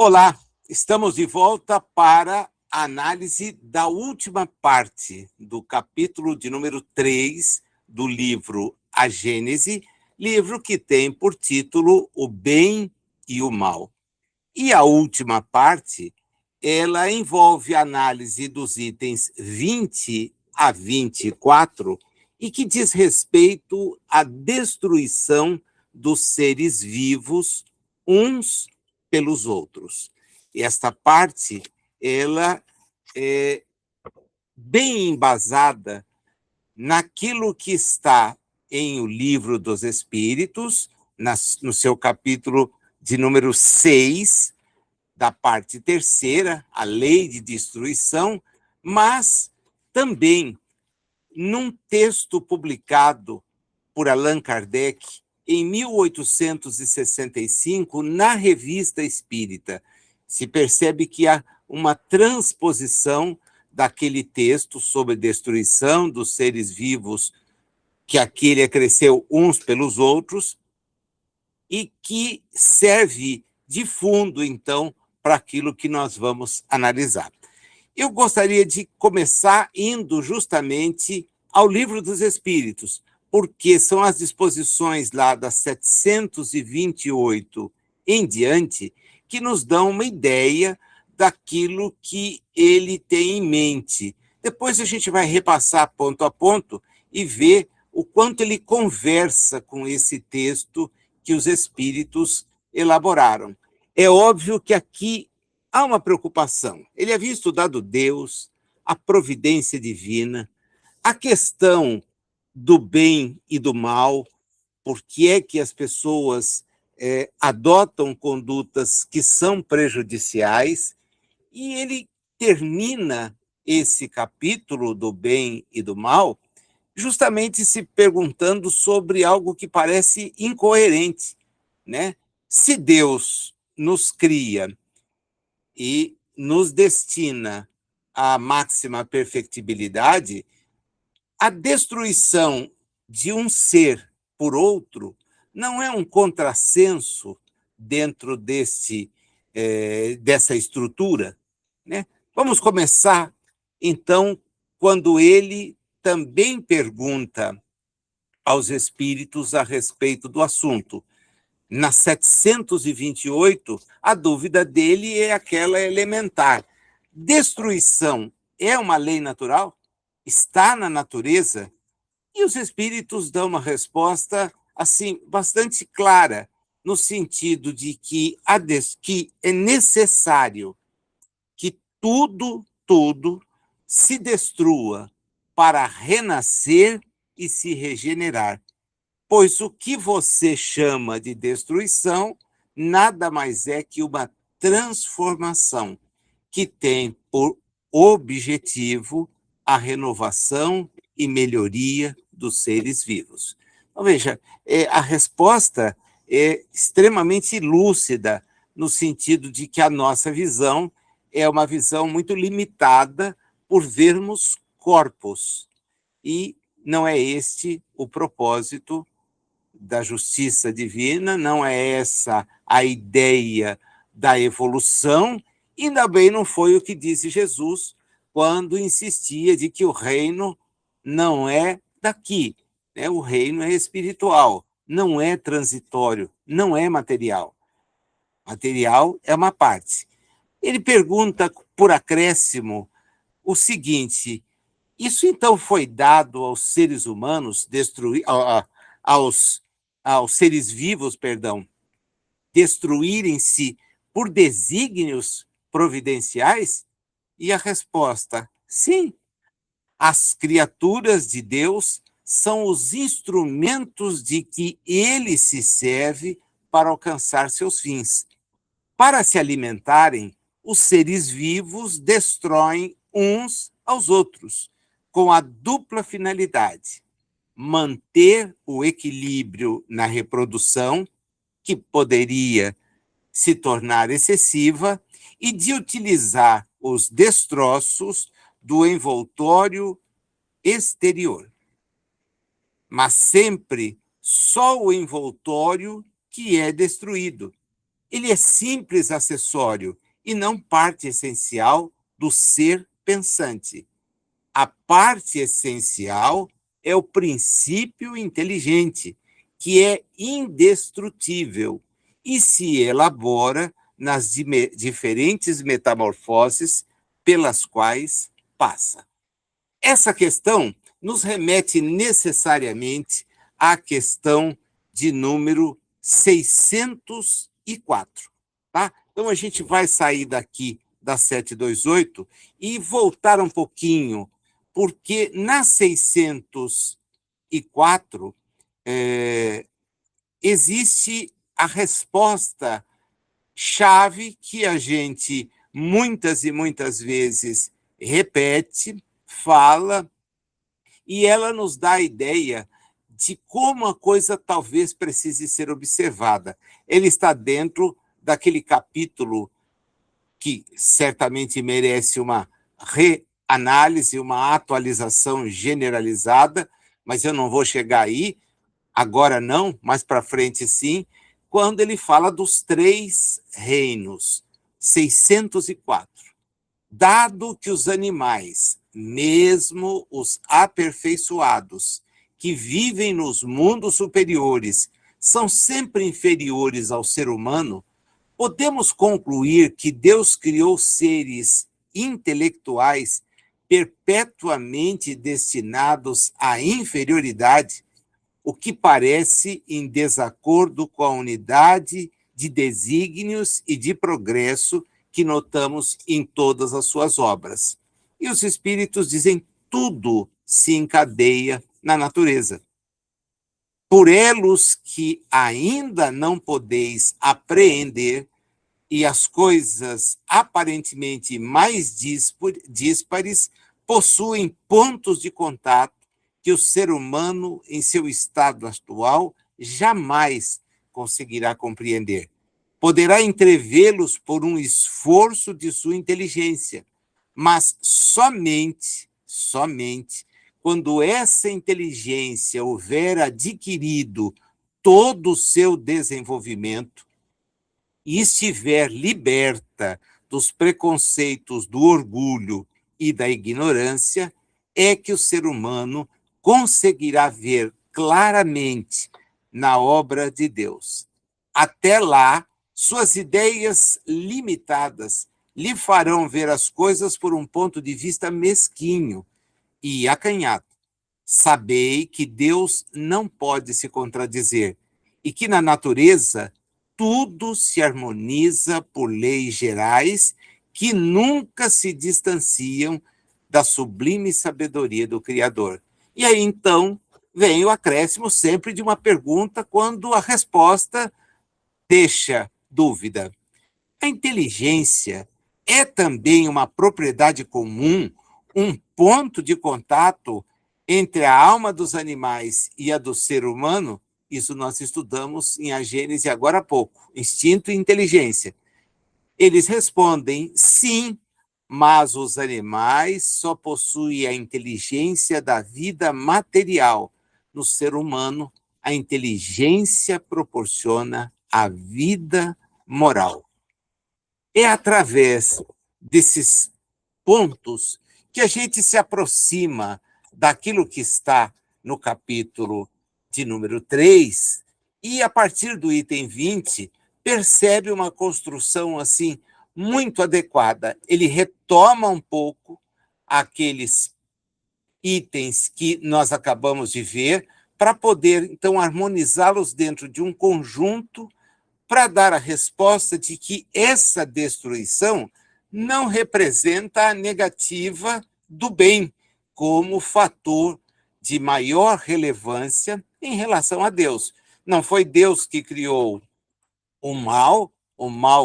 Olá, estamos de volta para a análise da última parte do capítulo de número 3 do livro A Gênese, livro que tem por título O Bem e o Mal. E a última parte, ela envolve a análise dos itens 20 a 24 e que diz respeito à destruição dos seres vivos uns pelos outros. E esta parte, ela é bem embasada naquilo que está em O Livro dos Espíritos, no seu capítulo de número 6, da parte terceira, a lei de destruição, mas também num texto publicado por Allan Kardec em 1865, na Revista Espírita. Se percebe que há uma transposição daquele texto sobre destruição dos seres vivos, que aquele cresceu uns pelos outros, e que serve de fundo, então, para aquilo que nós vamos analisar. Eu gostaria de começar indo justamente ao Livro dos Espíritos, porque são as disposições lá das 728 em diante que nos dão uma ideia daquilo que ele tem em mente. Depois a gente vai repassar ponto a ponto e ver o quanto ele conversa com esse texto que os espíritos elaboraram. É óbvio que aqui há uma preocupação. Ele havia estudado Deus, a providência divina, a questão do bem e do mal, por que é que as pessoas adotam condutas que são prejudiciais, e ele termina esse capítulo do bem e do mal justamente se perguntando sobre algo que parece incoerente, né? Se Deus nos cria e nos destina à máxima perfectibilidade, a destruição de um ser por outro não é um contrassenso dentro dessa estrutura, né? Vamos começar, então, quando ele também pergunta aos espíritos a respeito do assunto. Na 728, a dúvida dele é aquela elementar. Destruição é uma lei natural? Está na natureza? E os espíritos dão uma resposta assim bastante clara, no sentido de que é necessário que tudo se destrua para renascer e se regenerar. Pois o que você chama de destruição nada mais é que uma transformação que tem por objetivo a renovação e melhoria dos seres vivos. Então, veja, a resposta é extremamente lúcida, no sentido de que a nossa visão é uma visão muito limitada por vermos corpos. E não é este o propósito da justiça divina, não é essa a ideia da evolução, e também não foi o que disse Jesus quando insistia de que o reino não é daqui, né? O reino é espiritual, não é transitório, não é material. Material é uma parte. Ele pergunta, por acréscimo, o seguinte: isso então foi dado aos seres humanos, aos, aos seres vivos, perdão, destruírem-se por desígnios providenciais? E a resposta: sim. As criaturas de Deus são os instrumentos de que ele se serve para alcançar seus fins. Para se alimentarem, os seres vivos destroem uns aos outros, com a dupla finalidade: manter o equilíbrio na reprodução, que poderia se tornar excessiva, e de utilizar os destroços do envoltório exterior. Mas sempre só o envoltório que é destruído. Ele é simples acessório e não parte essencial do ser pensante. A parte essencial é o princípio inteligente, que é indestrutível e se elabora nas diferentes metamorfoses pelas quais passa. Essa questão nos remete necessariamente à questão de número 604. Tá? Então, a gente vai sair daqui da 728 e voltar um pouquinho, porque na 604 existe a resposta chave que a gente muitas e muitas vezes repete, fala, e ela nos dá a ideia de como a coisa talvez precise ser observada. Ele está dentro daquele capítulo que certamente merece uma reanálise, uma atualização generalizada, mas eu não vou chegar aí, agora não, mais para frente sim, quando ele fala dos 3 reinos, 604. Dado que os animais, mesmo os aperfeiçoados, que vivem nos mundos superiores, são sempre inferiores ao ser humano, podemos concluir que Deus criou seres intelectuais perpetuamente destinados à inferioridade, o que parece em desacordo com a unidade de desígnios e de progresso que notamos em todas as suas obras. E os espíritos dizem tudo se encadeia na natureza. Por elos que ainda não podeis apreender, e as coisas aparentemente mais díspares possuem pontos de contato que o ser humano, em seu estado atual, jamais conseguirá compreender. Poderá entrevê-los por um esforço de sua inteligência, mas somente quando essa inteligência houver adquirido todo o seu desenvolvimento e estiver liberta dos preconceitos do orgulho e da ignorância, é que o ser humano conseguirá ver claramente na obra de Deus. Até lá, suas ideias limitadas lhe farão ver as coisas por um ponto de vista mesquinho e acanhado. Sabei que Deus não pode se contradizer e que na natureza tudo se harmoniza por leis gerais que nunca se distanciam da sublime sabedoria do Criador. E aí, então, vem o acréscimo sempre de uma pergunta quando a resposta deixa dúvida. A inteligência é também uma propriedade comum, um ponto de contato entre a alma dos animais e a do ser humano? Isso nós estudamos em A Gênese agora há pouco, instinto e inteligência. Eles respondem sim, mas os animais só possuem a inteligência da vida material. No ser humano, a inteligência proporciona a vida moral. É através desses pontos que a gente se aproxima daquilo que está no capítulo de número 3 e, a partir do item 20, percebe uma construção assim muito adequada. Ele retoma um pouco aqueles itens que nós acabamos de ver para poder, então, harmonizá-los dentro de um conjunto para dar a resposta de que essa destruição não representa a negativa do bem como fator de maior relevância em relação a Deus. Não foi Deus que criou o mal,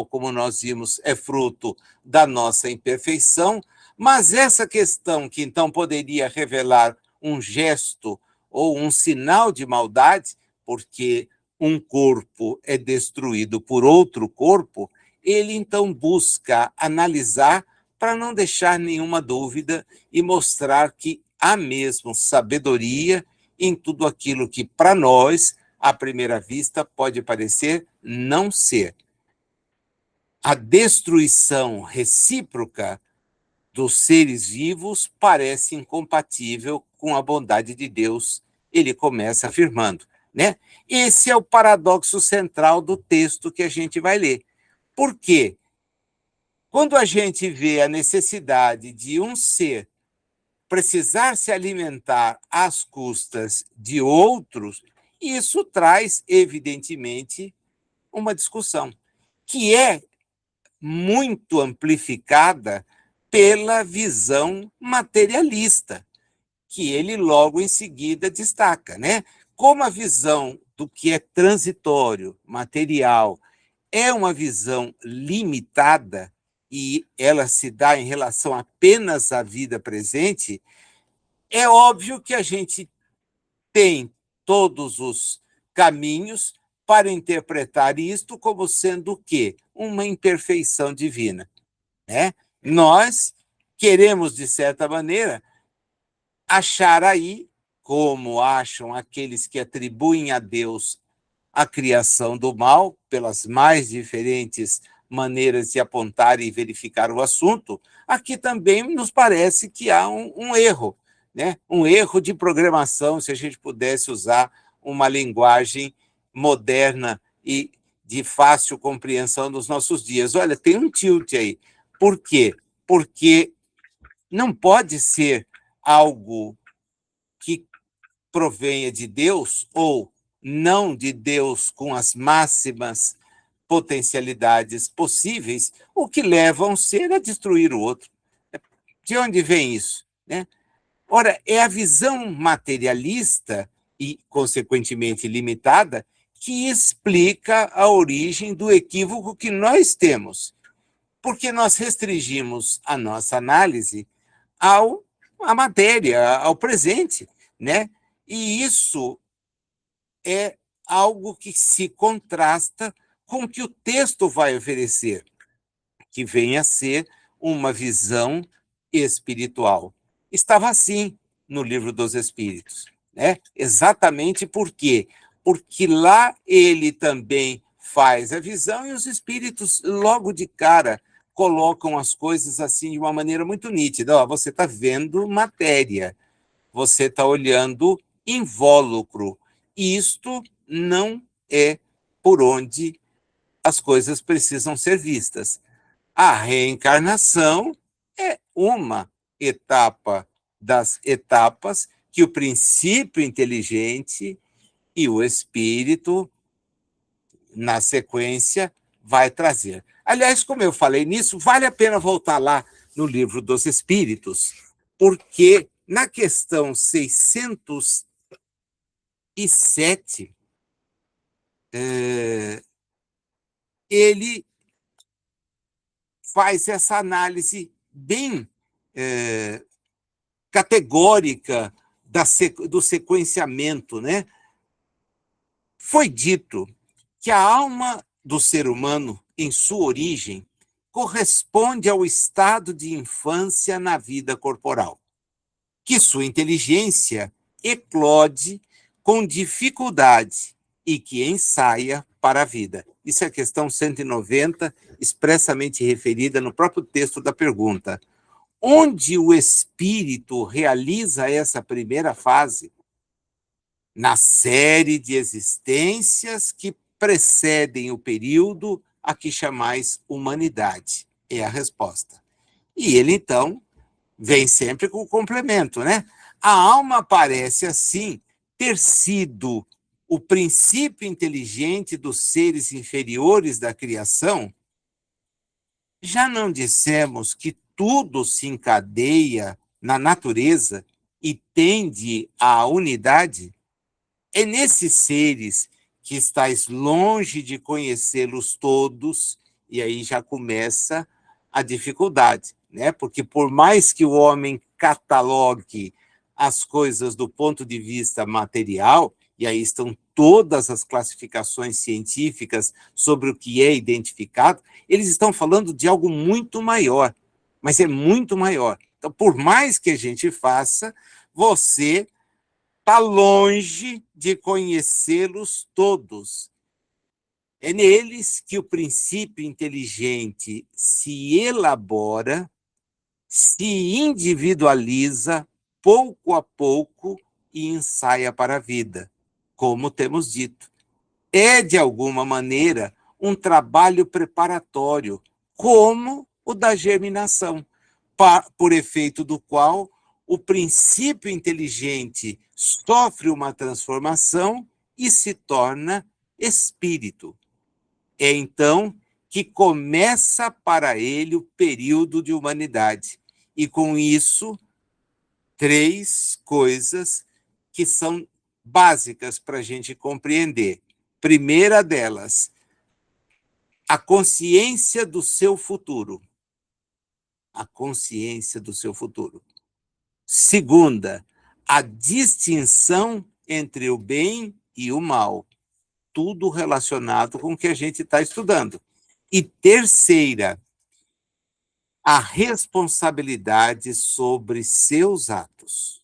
como nós vimos, é fruto da nossa imperfeição, mas essa questão que então poderia revelar um gesto ou um sinal de maldade, porque um corpo é destruído por outro corpo, ele então busca analisar para não deixar nenhuma dúvida e mostrar que há mesmo sabedoria em tudo aquilo que para nós, à primeira vista, pode parecer não ser. a destruição recíproca dos seres vivos parece incompatível com a bondade de Deus, ele começa afirmando, né? Esse é o paradoxo central do texto que a gente vai ler. Por quê? Quando a gente vê a necessidade de um ser precisar se alimentar às custas de outros, isso traz, evidentemente, uma discussão, que é muito amplificada pela visão materialista, que ele logo em seguida destaca, né? Como a visão do que é transitório, material, é uma visão limitada e ela se dá em relação apenas à vida presente, é óbvio que a gente tem todos os caminhos para interpretar isto como sendo o quê? Uma imperfeição divina, né? Nós queremos, de certa maneira, achar aí, como acham aqueles que atribuem a Deus a criação do mal, pelas mais diferentes maneiras de apontar e verificar o assunto, aqui também nos parece que há um erro, né? Um erro de programação, se a gente pudesse usar uma linguagem moderna e de fácil compreensão dos nossos dias. Olha, tem um tilt aí. Por quê? Porque não pode ser algo que provenha de Deus ou não de Deus com as máximas potencialidades possíveis, o que leva um ser a destruir o outro. De onde vem isso, né? Ora, é a visão materialista e, consequentemente, limitada que explica a origem do equívoco que nós temos, porque nós restringimos a nossa análise à matéria, ao presente, né? E isso é algo que se contrasta com o que o texto vai oferecer, que vem a ser uma visão espiritual. Estava assim no Livro dos Espíritos, né? Exatamente por quê? Porque lá ele também faz a visão e os espíritos, logo de cara, colocam as coisas assim de uma maneira muito nítida. Ó, você está vendo matéria, você está olhando invólucro. Isto não é por onde as coisas precisam ser vistas. A reencarnação é uma etapa das etapas que o princípio inteligente e o espírito, na sequência, vai trazer. Aliás, como eu falei nisso, vale a pena voltar lá no Livro dos Espíritos, porque na questão 607, ele faz essa análise bem categórica do sequenciamento, né? Foi dito que a alma do ser humano, em sua origem, corresponde ao estado de infância na vida corporal, que sua inteligência eclode com dificuldade e que ensaia para a vida. Isso é a questão 190, expressamente referida no próprio texto da pergunta. Onde o espírito realiza essa primeira fase? Na série de existências que precedem o período a que chamais humanidade, é a resposta. E ele, então, vem sempre com o complemento, né? A alma parece, assim, ter sido o princípio inteligente dos seres inferiores da criação. Já não dissemos que tudo se encadeia na natureza e tende à unidade? É nesses seres que estáis longe de conhecê-los todos, e aí já começa a dificuldade, né? Porque por mais que o homem catalogue as coisas do ponto de vista material, e aí estão todas as classificações científicas sobre o que é identificado, eles estão falando de algo muito maior, mas é muito maior. Então, por mais que a gente faça, você está longe de conhecê-los todos. É neles que o princípio inteligente se elabora, se individualiza pouco a pouco e ensaia para a vida, como temos dito. É, de alguma maneira, um trabalho preparatório, como o da germinação, por efeito do qual o princípio inteligente sofre uma transformação e se torna espírito. É então que começa para ele o período de humanidade. E com isso, três coisas que são básicas para a gente compreender. Primeira delas, a consciência do seu futuro. A consciência do seu futuro. Segunda, a distinção entre o bem e o mal. Tudo relacionado com o que a gente está estudando. E terceira, a responsabilidade sobre seus atos.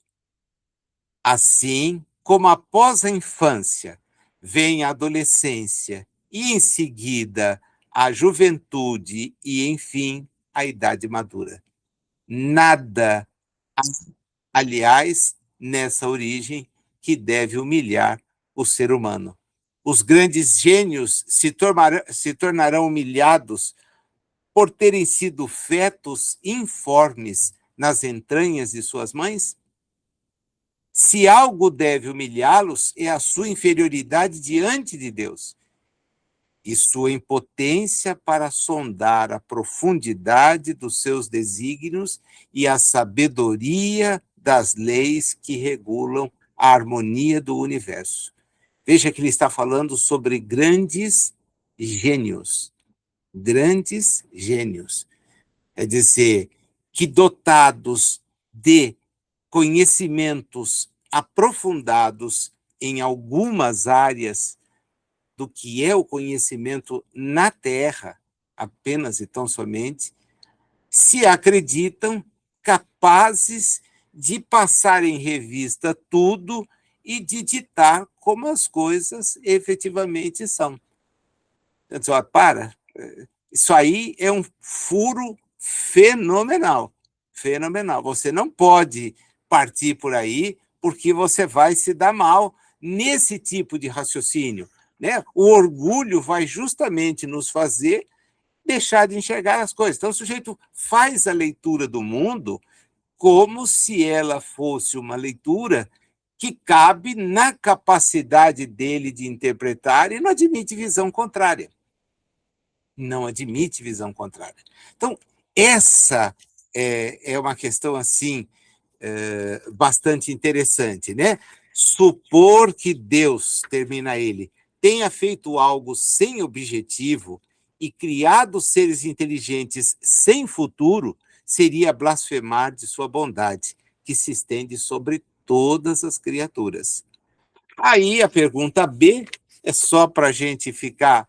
Assim como após a infância vem a adolescência e, em seguida, a juventude e, enfim, a idade madura. Nada, aliás, nessa origem que deve humilhar o ser humano. Os grandes gênios se tornarão humilhados por terem sido fetos informes nas entranhas de suas mães? Se algo deve humilhá-los, é a sua inferioridade diante de Deus e sua impotência para sondar a profundidade dos seus desígnios e a sabedoria das leis que regulam a harmonia do universo. Veja que ele está falando sobre grandes gênios. Grandes gênios. É dizer, que dotados de conhecimentos aprofundados em algumas áreas do que é o conhecimento na Terra, apenas e tão somente, se acreditam capazes de passar em revista tudo e de ditar como as coisas efetivamente são. Então, isso aí é um furo fenomenal, fenomenal. Você não pode partir por aí porque você vai se dar mal nesse tipo de raciocínio, né? O orgulho vai justamente nos fazer deixar de enxergar as coisas. Então, o sujeito faz a leitura do mundo como se ela fosse uma leitura que cabe na capacidade dele de interpretar e não admite visão contrária. Não admite visão contrária. Então, essa é uma questão, assim, bastante interessante, né? Supor que Deus, termina ele, tenha feito algo sem objetivo e criado seres inteligentes sem futuro, seria blasfemar de sua bondade, que se estende sobre todas as criaturas. Aí a pergunta B é só para a gente ficar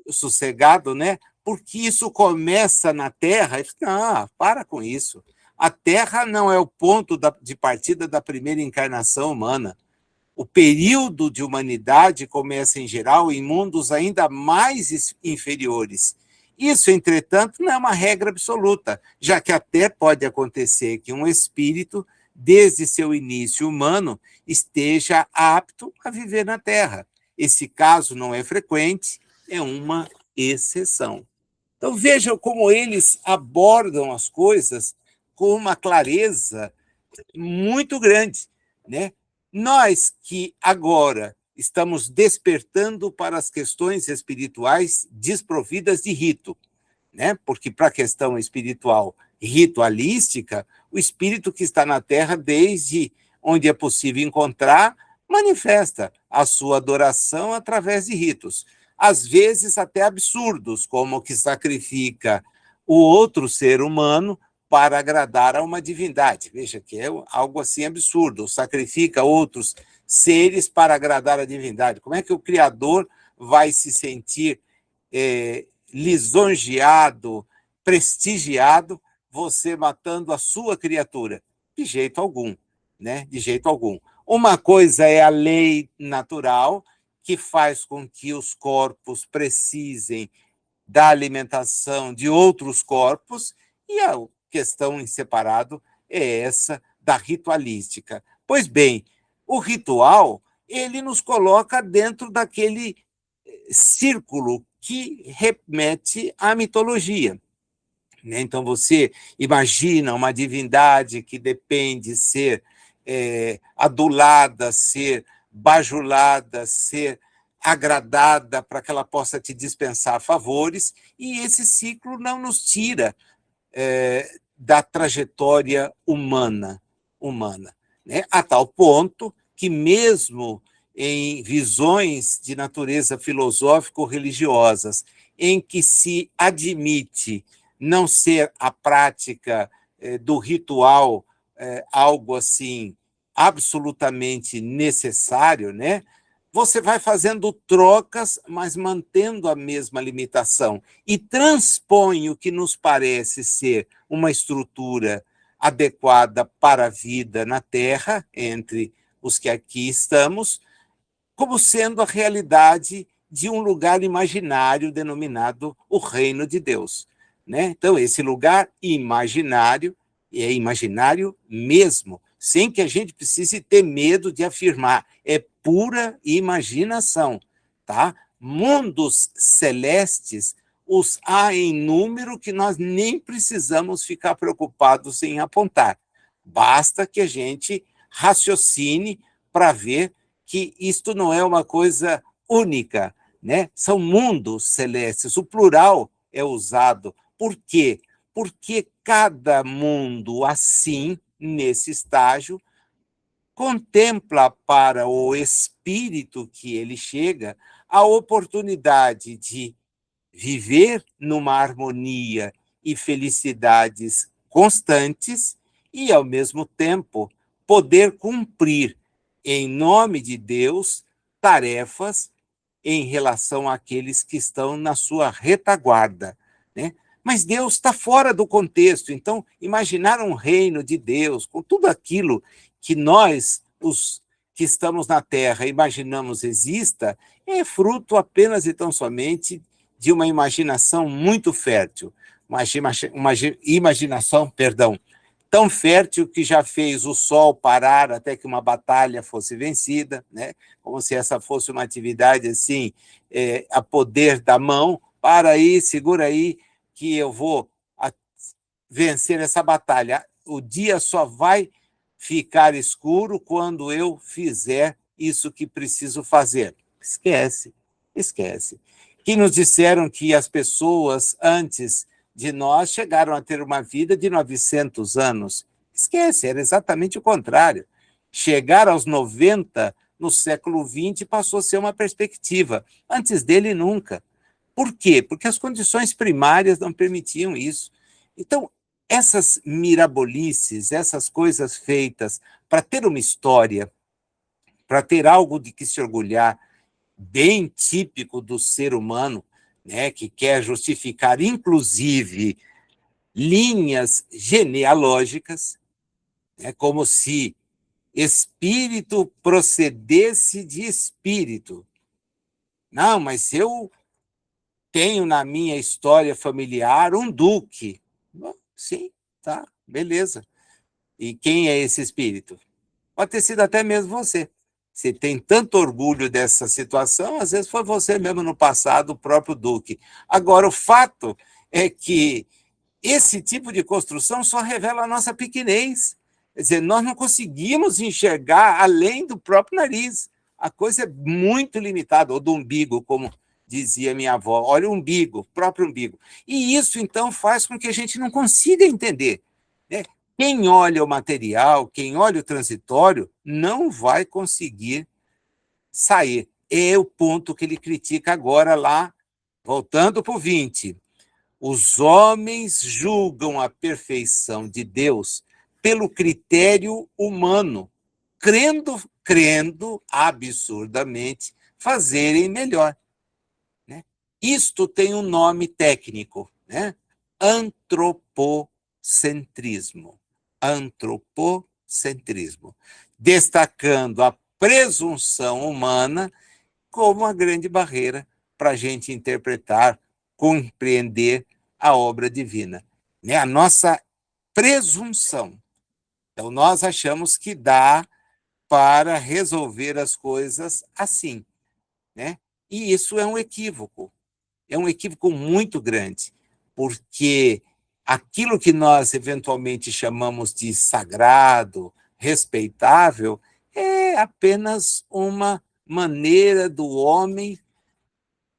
sossegado, né? Porque isso começa na Terra. Não, para com isso. A Terra não é o ponto de partida da primeira encarnação humana. O período de humanidade começa, em geral, em mundos ainda mais inferiores. Isso, entretanto, não é uma regra absoluta, já que até pode acontecer que um espírito, desde seu início humano, esteja apto a viver na Terra. Esse caso não é frequente, é uma exceção. Então, vejam como eles abordam as coisas com uma clareza muito grande, né? Nós que agora estamos despertando para as questões espirituais desprovidas de rito, né? Porque para a questão espiritual ritualística, o espírito que está na Terra, desde onde é possível encontrar, manifesta a sua adoração através de ritos, às vezes até absurdos, como o que sacrifica o outro ser humano para agradar a uma divindade. Veja que é algo assim absurdo, sacrifica outros seres para agradar a divindade. Como é que o Criador vai se sentir lisonjeado, prestigiado, você matando a sua criatura? De jeito algum, né? De jeito algum. Uma coisa é a lei natural, que faz com que os corpos precisem da alimentação de outros corpos, e a questão em separado é essa da ritualística. Pois bem, o ritual, ele nos coloca dentro daquele círculo que remete à mitologia. Então, você imagina uma divindade que depende ser adulada, ser bajulada, ser agradada para que ela possa te dispensar favores, e esse ciclo não nos tira da trajetória humana, né? A tal ponto que, mesmo em visões de natureza filosófico-religiosas, em que se admite não ser a prática do ritual algo assim absolutamente necessário, né? Você vai fazendo trocas, mas mantendo a mesma limitação, e transpõe o que nos parece ser uma estrutura adequada para a vida na Terra, entre os que aqui estamos, como sendo a realidade de um lugar imaginário denominado o Reino de Deus, né? Então, esse lugar imaginário é imaginário mesmo, sem que a gente precise ter medo de afirmar, é pura imaginação, tá? Mundos celestes os há em número que nós nem precisamos ficar preocupados em apontar. Basta que a gente raciocine para ver que isto não é uma coisa única, né? São mundos celestes, o plural é usado. Por quê? Porque cada mundo assim, nesse estágio, contempla para o espírito que ele chega a oportunidade de viver numa harmonia e felicidades constantes e, ao mesmo tempo, poder cumprir, em nome de Deus, tarefas em relação àqueles que estão na sua retaguarda, né? Mas Deus está fora do contexto, então imaginar um reino de Deus, com tudo aquilo que nós, os que estamos na Terra, imaginamos exista, é fruto apenas e tão somente de uma imaginação muito fértil, uma imaginação, tão fértil que já fez o sol parar até que uma batalha fosse vencida, né? Como se essa fosse uma atividade assim, a poder da mão, para aí, segura aí, que eu vou vencer essa batalha. O dia só vai ficar escuro quando eu fizer isso que preciso fazer. Esquece, esquece. Que nos disseram que as pessoas antes de nós chegaram a ter uma vida de 900 anos. Esquece, era exatamente o contrário. Chegar aos 90 no século XX passou a ser uma perspectiva. Antes dele, nunca. Por quê? Porque as condições primárias não permitiam isso. Então, essas mirabolices, essas coisas feitas para ter uma história, para ter algo de que se orgulhar, bem típico do ser humano, né, que quer justificar, inclusive, linhas genealógicas, né, como se espírito procedesse de espírito. Não, mas eu tenho na minha história familiar um duque. Bom, sim, tá, beleza. E quem é esse espírito? Pode ter sido até mesmo você. Você tem tanto orgulho dessa situação, às vezes foi você mesmo no passado, o próprio duque. Agora, o fato é que esse tipo de construção só revela a nossa pequenez. Quer dizer, nós não conseguimos enxergar além do próprio nariz. A coisa é muito limitada, ou do umbigo, como dizia minha avó. Olha o umbigo, o próprio umbigo. E isso, então, faz com que a gente não consiga entender, né? Quem olha o material, quem olha o transitório, não vai conseguir sair. É o ponto que ele critica agora lá, voltando para o 20. Os homens julgam a perfeição de Deus pelo critério humano, crendo absurdamente fazerem melhor, né? Isto tem um nome técnico, né? Antropocentrismo. Antropocentrismo. Destacando a presunção humana como a grande barreira para a gente interpretar, compreender a obra divina. Né? A nossa presunção. Então, nós achamos que dá para resolver as coisas assim. Né? E isso é um equívoco. É um equívoco muito grande, porque aquilo que nós eventualmente chamamos de sagrado, respeitável, é apenas uma maneira do homem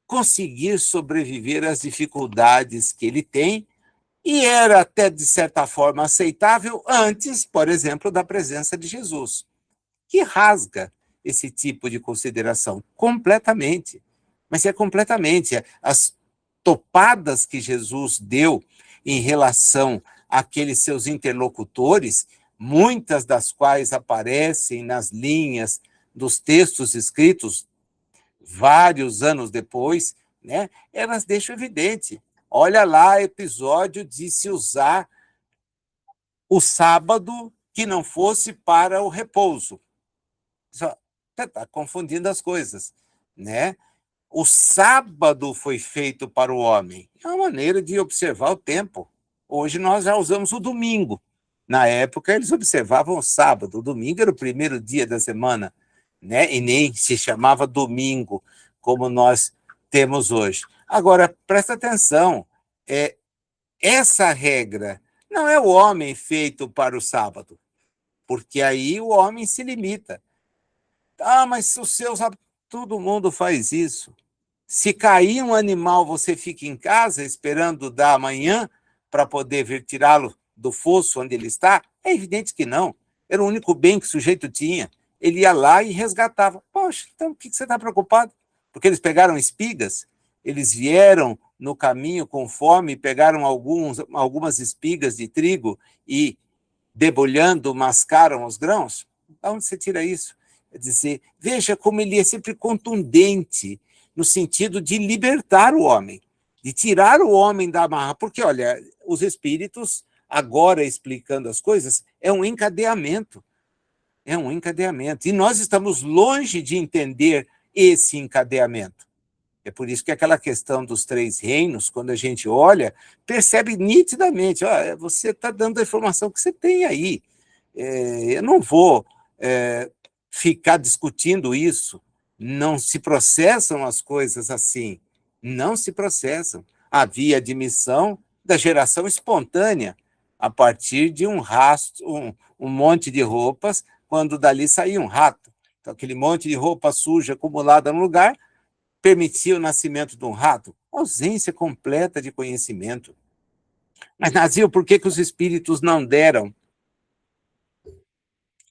conseguir sobreviver às dificuldades que ele tem, e era até, de certa forma, aceitável antes, por exemplo, da presença de Jesus, que rasga esse tipo de consideração completamente. Mas é completamente. As topadas que Jesus deu em relação àqueles seus interlocutores, muitas das quais aparecem nas linhas dos textos escritos vários anos depois, né, elas deixam evidente. Olha lá, episódio de se usar o sábado que não fosse para o repouso. Você está confundindo as coisas, né? O sábado foi feito para o homem. É uma maneira de observar o tempo. Hoje nós já usamos o domingo. Na época, eles observavam o sábado. O domingo era o primeiro dia da semana, né? E nem se chamava domingo, como nós temos hoje. Agora, presta atenção, essa regra não é o homem feito para o sábado, porque aí o homem se limita. Ah, mas os seus... Todo mundo faz isso. Se cair um animal, você fica em casa esperando dar amanhã para poder vir tirá-lo do fosso onde ele está? É evidente que não. Era o único bem que o sujeito tinha. Ele ia lá e resgatava. Poxa, então por que você está preocupado? Porque eles pegaram espigas? Eles vieram no caminho com fome, pegaram algumas espigas de trigo e, debulhando, mascaram os grãos? De onde você tira isso? Quer dizer, veja como ele é sempre contundente no sentido de libertar o homem, de tirar o homem da amarra. Porque, olha, os espíritos, agora explicando as coisas, é um encadeamento. É um encadeamento. E nós estamos longe de entender esse encadeamento. É por isso que aquela questão dos 3 reinos, quando a gente olha, percebe nitidamente, ó, você está dando a informação que você tem aí. Eu não vou ficar discutindo isso. Não se processam as coisas assim. Não se processam. Havia admissão da geração espontânea, a partir de um rastro, um monte de roupas, quando dali saía um rato. Então, aquele monte de roupa suja acumulada no lugar permitia o nascimento de um rato. Ausência completa de conhecimento. Mas, Nazil, por que os espíritos não deram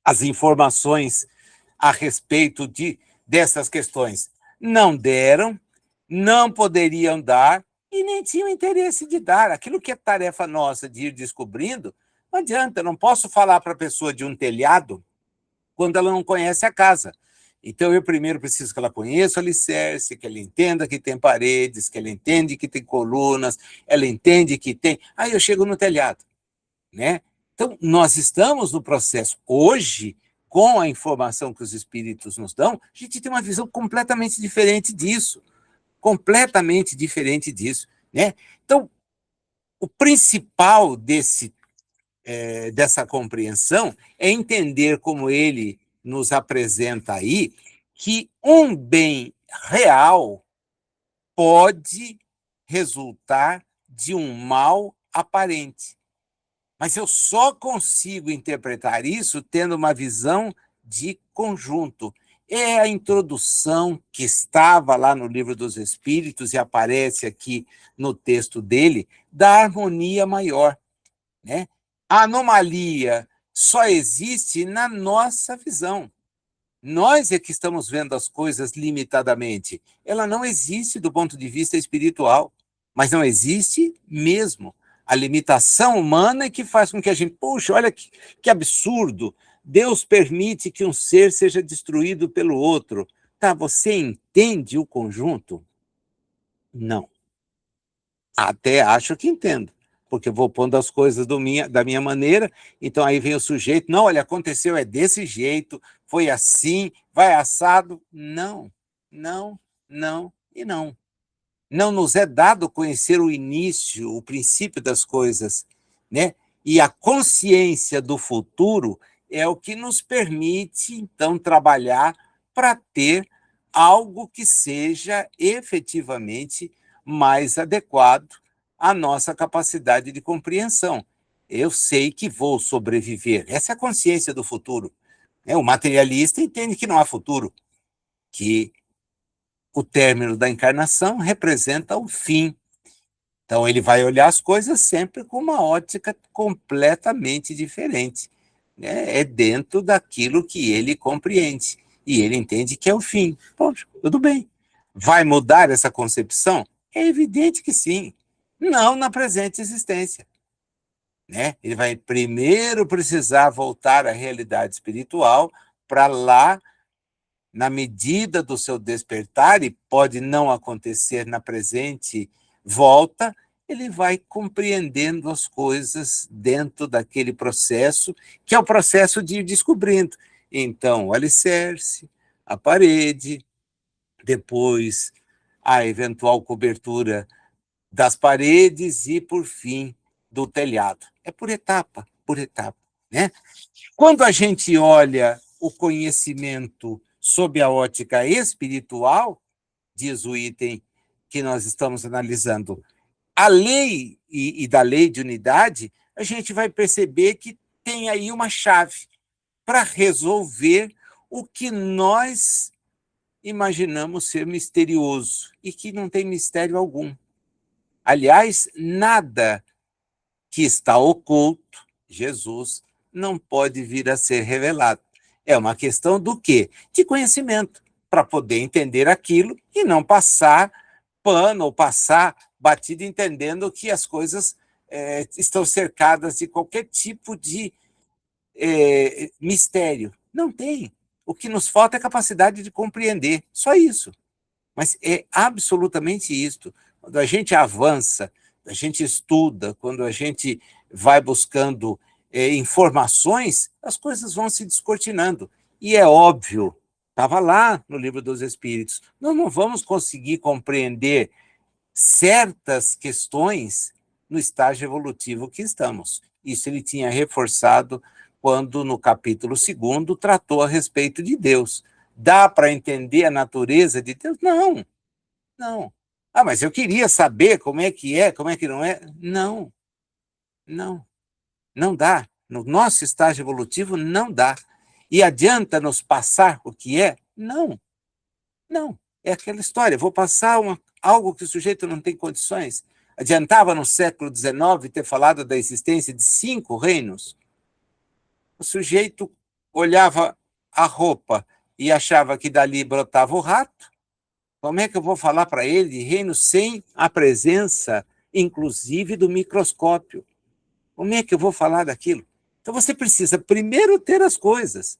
as informações a respeito dessas questões? Não deram, não poderiam dar e nem tinham interesse de dar. Aquilo que é tarefa nossa de ir descobrindo, não adianta, eu não posso falar para a pessoa de um telhado quando ela não conhece a casa. Então, eu primeiro preciso que ela conheça o alicerce, que ela entenda que tem paredes, que ela entende que tem colunas, ela entende que tem... Aí eu chego no telhado, né? Então, nós estamos no processo. Hoje, com a informação que os espíritos nos dão, a gente tem uma visão completamente diferente disso. Completamente diferente disso, né? Então, o principal dessa compreensão é entender, como ele nos apresenta aí, que um bem real pode resultar de um mal aparente. Mas eu só consigo interpretar isso tendo uma visão de conjunto. É a introdução que estava lá no Livro dos Espíritos e aparece aqui no texto dele, da harmonia maior, né? A anomalia só existe na nossa visão. Nós é que estamos vendo as coisas limitadamente. Ela não existe do ponto de vista espiritual, mas não existe mesmo. A limitação humana é que faz com que a gente, puxa, olha que absurdo, Deus permite que um ser seja destruído pelo outro. Tá, você entende o conjunto? Não. Até acho que entendo, porque eu vou pondo as coisas da minha maneira, então aí vem o sujeito, não, olha, aconteceu, é desse jeito, foi assim, vai assado. Não, não, não e não. Não nos é dado conhecer o início, o princípio das coisas, né? E a consciência do futuro é o que nos permite, então, trabalhar para ter algo que seja efetivamente mais adequado à nossa capacidade de compreensão. Eu sei que vou sobreviver. Essa é a consciência do futuro. O materialista entende que não há futuro, que o término da encarnação representa o fim. Então, ele vai olhar as coisas sempre com uma ótica completamente diferente, né? É dentro daquilo que ele compreende. E ele entende que é o fim. Poxa, tudo bem. Vai mudar essa concepção? É evidente que sim. Não na presente existência, né? Ele vai primeiro precisar voltar à realidade espiritual para lá, na medida do seu despertar, e pode não acontecer na presente volta, ele vai compreendendo as coisas dentro daquele processo, que é o processo de ir descobrindo. Então, o alicerce, a parede, depois a eventual cobertura das paredes e, por fim, do telhado. É por etapa, né? Quando a gente olha o conhecimento sob a ótica espiritual, diz o item que nós estamos analisando, a lei e da lei de unidade, a gente vai perceber que tem aí uma chave para resolver o que nós imaginamos ser misterioso e que não tem mistério algum. Aliás, nada que está oculto, Jesus, não pode vir a ser revelado. É uma questão do quê? De conhecimento, para poder entender aquilo e não passar pano ou passar batido entendendo que as coisas estão cercadas de qualquer tipo de mistério. Não tem. O que nos falta é capacidade de compreender, só isso. Mas é absolutamente isto. Quando a gente avança, a gente estuda, quando a gente vai buscando informações, as coisas vão se descortinando. E é óbvio, estava lá no Livro dos Espíritos, nós não vamos conseguir compreender certas questões no estágio evolutivo que estamos. Isso ele tinha reforçado quando, no capítulo 2º, tratou a respeito de Deus. Dá para entender a natureza de Deus? Não, não. Ah, mas eu queria saber como é, como é que não é. Não, não, não dá. No nosso estágio evolutivo, não dá. E adianta nos passar o que é? Não, não. É aquela história, vou passar algo que o sujeito não tem condições. Adiantava no século XIX ter falado da existência de 5 reinos? O sujeito olhava a roupa e achava que dali brotava o rato. Como é que eu vou falar para ele de reino sem a presença, inclusive, do microscópio? Como é que eu vou falar daquilo? Então você precisa primeiro ter as coisas,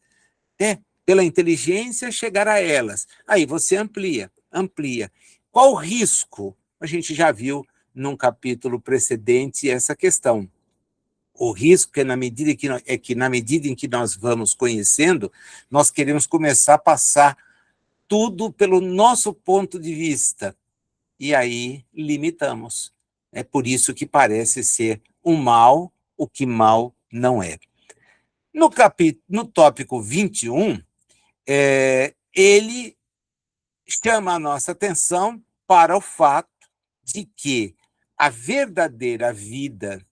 né? Pela inteligência chegar a elas. Aí você amplia, amplia. Qual o risco? A gente já viu num capítulo precedente essa questão. O risco é que na medida em que nós vamos conhecendo, nós queremos começar a passar tudo pelo nosso ponto de vista. E aí limitamos. É por isso que parece ser um mal, o que mal não é. No tópico 21, ele chama a nossa atenção para o fato de que a verdadeira vida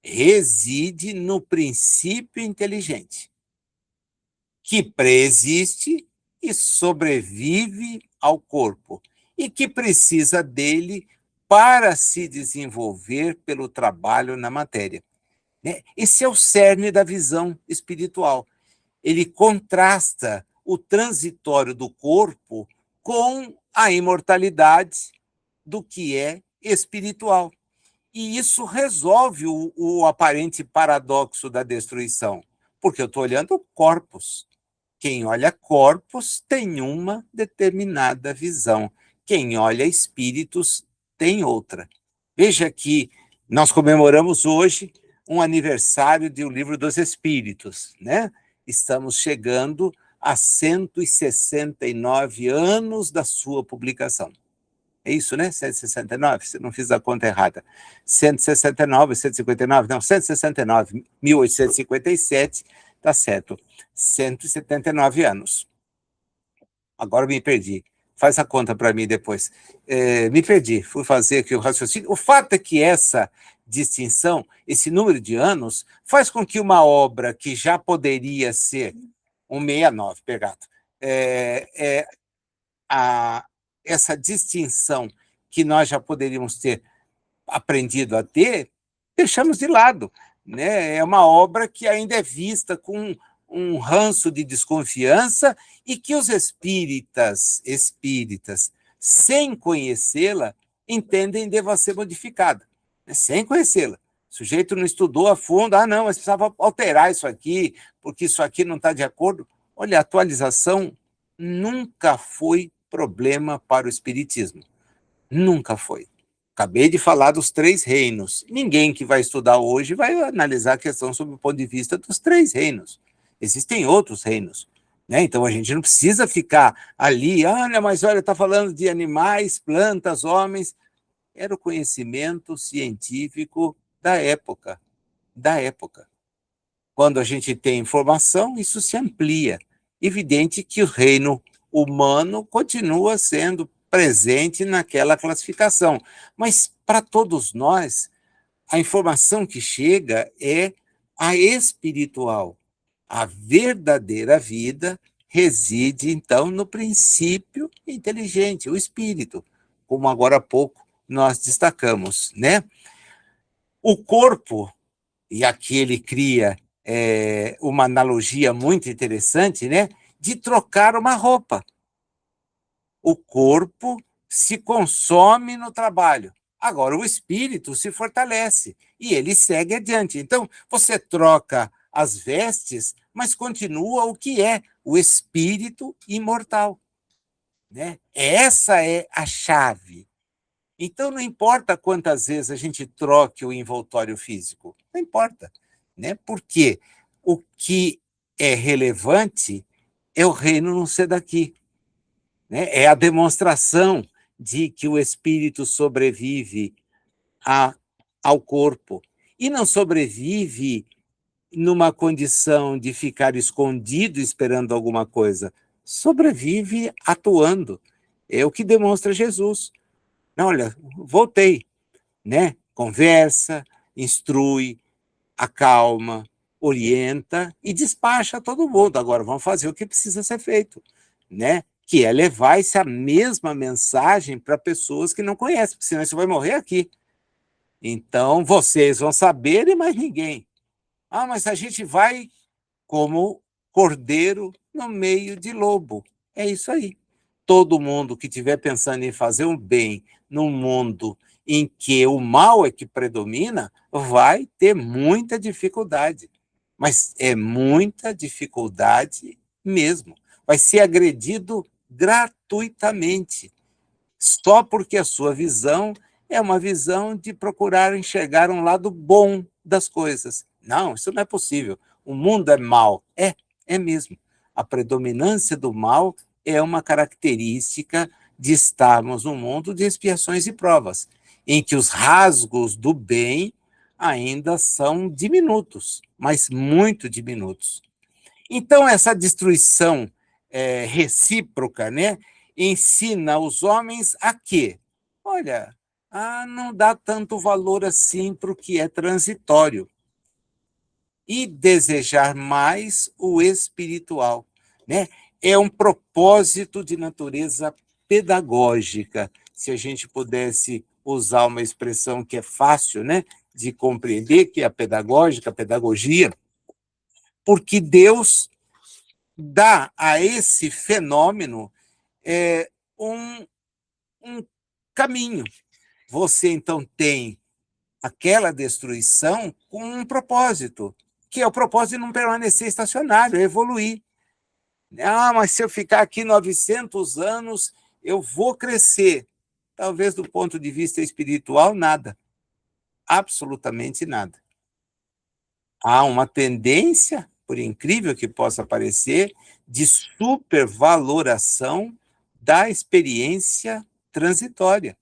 reside no princípio inteligente, que preexiste e sobrevive ao corpo, e que precisa dele para se desenvolver pelo trabalho na matéria. Esse é o cerne da visão espiritual. Ele contrasta o transitório do corpo com a imortalidade do que é espiritual. E isso resolve o aparente paradoxo da destruição, porque eu estou olhando corpos. Quem olha corpos tem uma determinada visão. Quem olha espíritos tem outra. Veja que nós comemoramos hoje um aniversário do Livro dos Espíritos, né? Estamos chegando há 169 anos da sua publicação. É isso, né? 169, se não fiz a conta errada. 169, 159, não, 169, 1857, tá certo. 179 anos. Agora me perdi. Faz a conta para mim depois. Me perdi, fui fazer aqui o raciocínio. O fato é que essa distinção, esse número de anos, faz com que uma obra que já poderia ser 169, pegado, essa distinção que nós já poderíamos ter aprendido a ter, deixamos de lado, né? É uma obra que ainda é vista com um ranço de desconfiança e que os espíritas, sem conhecê-la, entendem deva ser modificada, né? Sem conhecê-la. O sujeito não estudou a fundo, não, mas precisava alterar isso aqui, porque isso aqui não está de acordo. Olha, a atualização nunca foi problema para o espiritismo. Nunca foi. Acabei de falar dos 3 reinos. Ninguém que vai estudar hoje vai analisar a questão sob o ponto de vista dos 3 reinos. Existem outros reinos, né? Então a gente não precisa ficar ali, mas olha, está falando de animais, plantas, homens. Era o conhecimento científico da época. Da época. Quando a gente tem informação, isso se amplia. Evidente que o reino humano continua sendo presente naquela classificação, mas para todos nós, a informação que chega é a espiritual. A verdadeira vida reside, então, no princípio inteligente, o espírito, como agora há pouco nós destacamos, né? O corpo, e aqui ele cria uma analogia muito interessante, né? De trocar uma roupa. O corpo se consome no trabalho. Agora, o espírito se fortalece e ele segue adiante. Então, você troca as vestes, mas continua o que é o espírito imortal, né? Essa é a chave. Então, não importa quantas vezes a gente troque o envoltório físico, não importa, né? Porque o que é relevante é o reino não ser daqui, né? É a demonstração de que o espírito sobrevive ao corpo e não sobrevive numa condição de ficar escondido esperando alguma coisa, sobrevive atuando. É o que demonstra Jesus. Não, olha, voltei, né? Conversa, instrui, acalma, orienta e despacha todo mundo. Agora vamos fazer o que precisa ser feito, né? Que é levar essa mesma mensagem para pessoas que não conhecem, porque senão você vai morrer aqui. Então vocês vão saber e mais ninguém. Mas a gente vai como cordeiro no meio de lobo. É isso aí. Todo mundo que estiver pensando em fazer um bem num mundo em que o mal é que predomina, vai ter muita dificuldade. Mas é muita dificuldade mesmo. Vai ser agredido gratuitamente, só porque a sua visão é uma visão de procurar enxergar um lado bom das coisas. Não, isso não é possível. O mundo é mal. É mesmo. A predominância do mal é uma característica de estarmos num mundo de expiações e provas, em que os rasgos do bem ainda são diminutos, mas muito diminutos. Então, essa destruição recíproca, né, ensina os homens a quê? Olha, não dá tanto valor assim para o que é transitório e desejar mais o espiritual, né? É um propósito de natureza pedagógica, se a gente pudesse usar uma expressão que é fácil, né, de compreender, que é a pedagógica, a pedagogia, porque Deus dá a esse fenômeno um, um caminho. Você, então, tem aquela destruição com um propósito, que é o propósito de não permanecer estacionário, é evoluir. Mas se eu ficar aqui 900 anos, eu vou crescer. Talvez do ponto de vista espiritual, nada. Absolutamente nada. Há uma tendência, por incrível que possa parecer, de supervaloração da experiência transitória,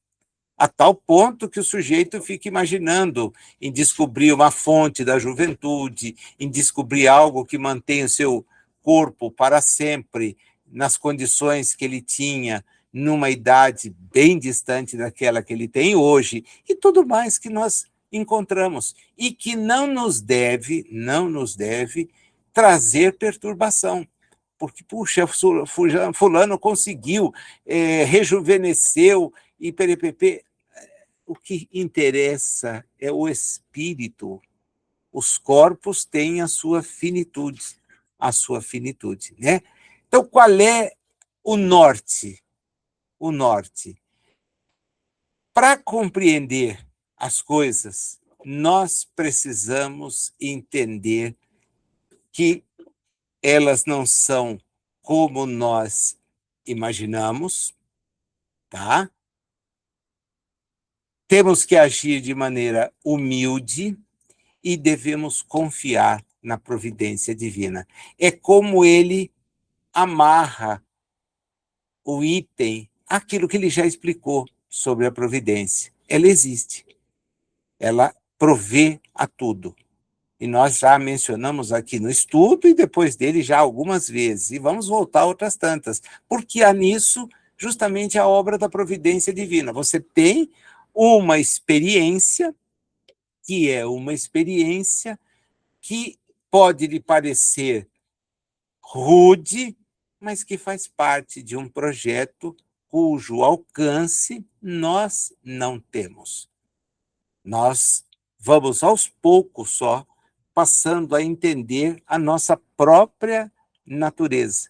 a tal ponto que o sujeito fica imaginando em descobrir uma fonte da juventude, em descobrir algo que mantém o seu corpo para sempre nas condições que ele tinha numa idade bem distante daquela que ele tem hoje, e tudo mais que nós encontramos, e que não nos deve trazer perturbação. Porque, puxa, fulano conseguiu, rejuvenesceu, e perepepe. O que interessa é o espírito. Os corpos têm a sua finitude, né? Então, qual é o norte? O norte. Para compreender as coisas, nós precisamos entender que elas não são como nós imaginamos, tá? Temos que agir de maneira humilde e devemos confiar na providência divina. É como ele amarra o item, aquilo que ele já explicou sobre a providência. Ela existe, ela provê a tudo. E nós já mencionamos aqui no estudo e depois dele já algumas vezes, e vamos voltar outras tantas, porque há nisso justamente a obra da providência divina. Você tem uma experiência, que é uma experiência que pode lhe parecer rude, mas que faz parte de um projeto cujo alcance nós não temos. Nós vamos aos poucos só passando a entender a nossa própria natureza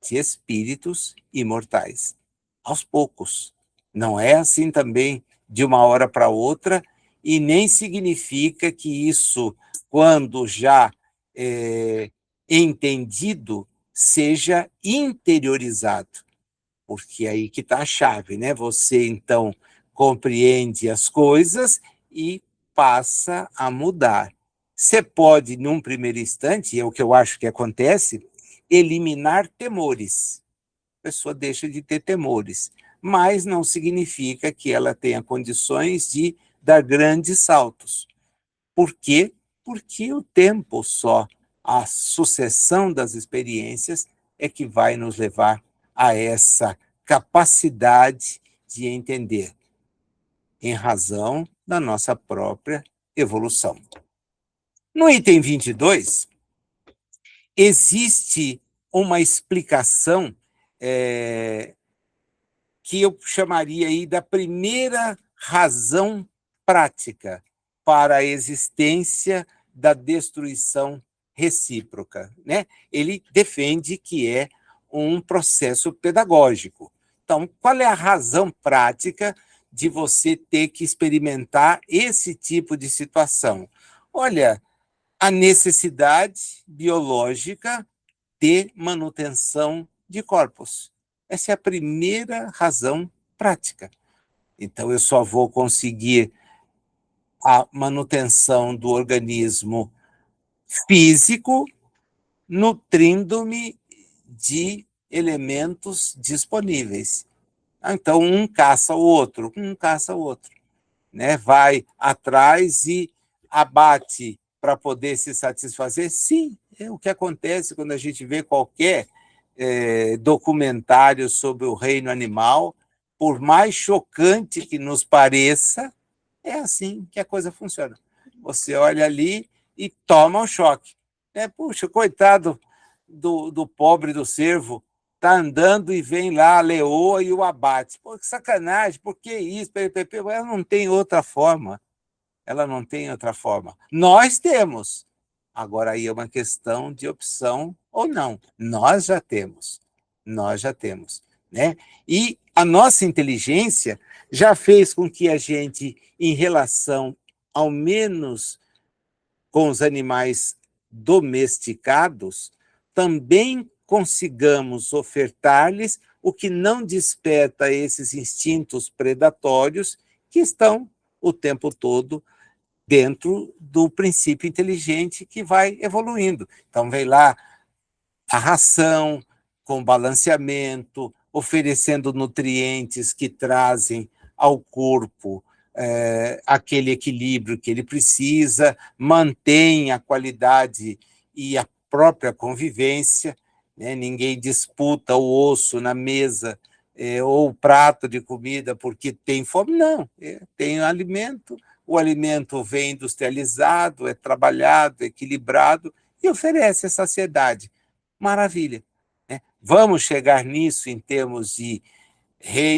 de espíritos imortais. Aos poucos. Não é assim também de uma hora para outra, e nem significa que isso, quando já entendido, seja interiorizado. Porque é aí que está a chave, né? Você, então, compreende as coisas e passa a mudar. Você pode, num primeiro instante, é o que eu acho que acontece, eliminar temores. A pessoa deixa de ter temores, mas não significa que ela tenha condições de dar grandes saltos. Por quê? Porque o tempo só, a sucessão das experiências é que vai nos levar a essa capacidade de entender, em razão da nossa própria evolução. No item 22, existe uma explicação que eu chamaria aí da primeira razão prática para a existência da destruição recíproca, né? Ele defende que é um processo pedagógico. Então, qual é a razão prática de você ter que experimentar esse tipo de situação? Olha, a necessidade biológica de manutenção de corpos. Essa é a primeira razão prática. Então, eu só vou conseguir a manutenção do organismo físico nutrindo-me de elementos disponíveis. Então, um caça o outro, né? Vai atrás e abate para poder se satisfazer. Sim, é o que acontece quando a gente vê qualquer documentário sobre o reino animal, por mais chocante que nos pareça, é assim que a coisa funciona. Você olha ali e toma um choque. Puxa, coitado do pobre do cervo, está andando e vem lá a leoa e o abate. Pô, que sacanagem, por que isso? Ela não tem outra forma. Nós temos. Agora, aí é uma questão de opção ou não. Nós já temos. Né? E a nossa inteligência já fez com que a gente, em relação, ao menos com os animais domesticados, também consigamos ofertar-lhes o que não desperta esses instintos predatórios que estão o tempo todo dentro do princípio inteligente que vai evoluindo. Então, vem lá a ração com balanceamento, oferecendo nutrientes que trazem ao corpo aquele equilíbrio que ele precisa, mantém a qualidade e a própria convivência, né? Ninguém disputa o osso na mesa ou o prato de comida porque tem fome, não, tem alimento, o alimento vem industrializado, é trabalhado, equilibrado e oferece a saciedade. Maravilha, né? Vamos chegar nisso em termos de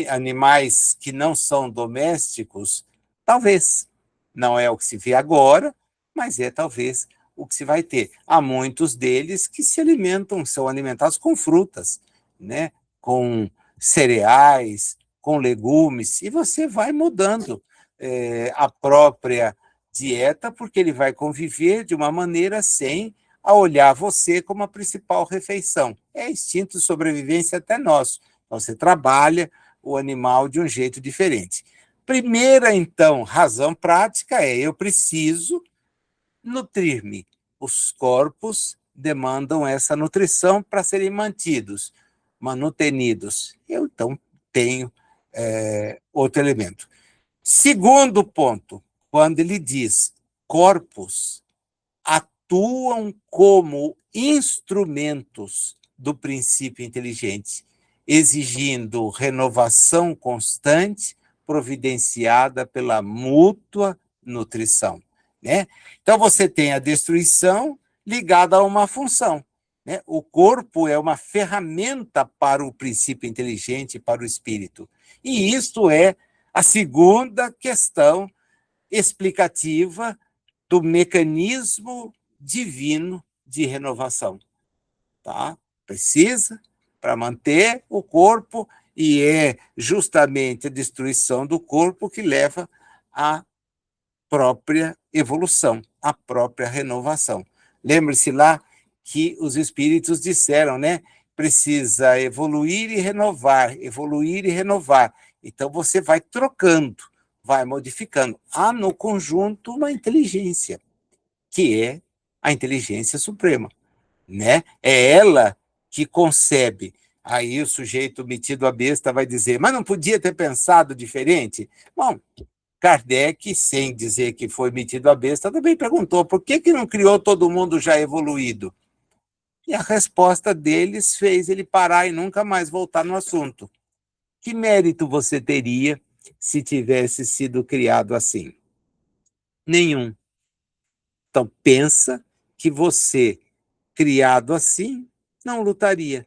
animais que não são domésticos? Talvez. Não é o que se vê agora, mas é talvez o que se vai ter. Há muitos deles que se alimentam, são alimentados com frutas, né? Com cereais, com legumes, e você vai mudando a própria dieta, porque ele vai conviver de uma maneira sem a olhar você como a principal refeição. É instinto de sobrevivência até nosso. Então, você trabalha o animal de um jeito diferente. Primeira, então, razão prática é: eu preciso nutrir-me. Os corpos demandam essa nutrição para serem mantidos, manutenidos. Eu, então, tenho outro elemento. Segundo ponto, quando ele diz corpos atuam como instrumentos do princípio inteligente, exigindo renovação constante, providenciada pela mútua nutrição, né? Então, você tem a destruição ligada a uma função, né? O corpo é uma ferramenta para o princípio inteligente, para o espírito. E isto é a segunda questão explicativa do mecanismo divino de renovação. Tá? Precisa para manter o corpo, e é justamente a destruição do corpo que leva à própria evolução, à própria renovação. Lembre-se lá que os espíritos disseram, né? Precisa evoluir e renovar, evoluir e renovar. Então, você vai trocando, vai modificando. Há no conjunto uma inteligência, que é a inteligência suprema, né? É ela que concebe. Aí o sujeito metido a besta vai dizer: mas não podia ter pensado diferente? Bom, Kardec, sem dizer que foi metido a besta, também perguntou por que não criou todo mundo já evoluído? E a resposta deles fez ele parar e nunca mais voltar no assunto. Que mérito você teria se tivesse sido criado assim? Nenhum. Então, pensa que você, criado assim, não lutaria.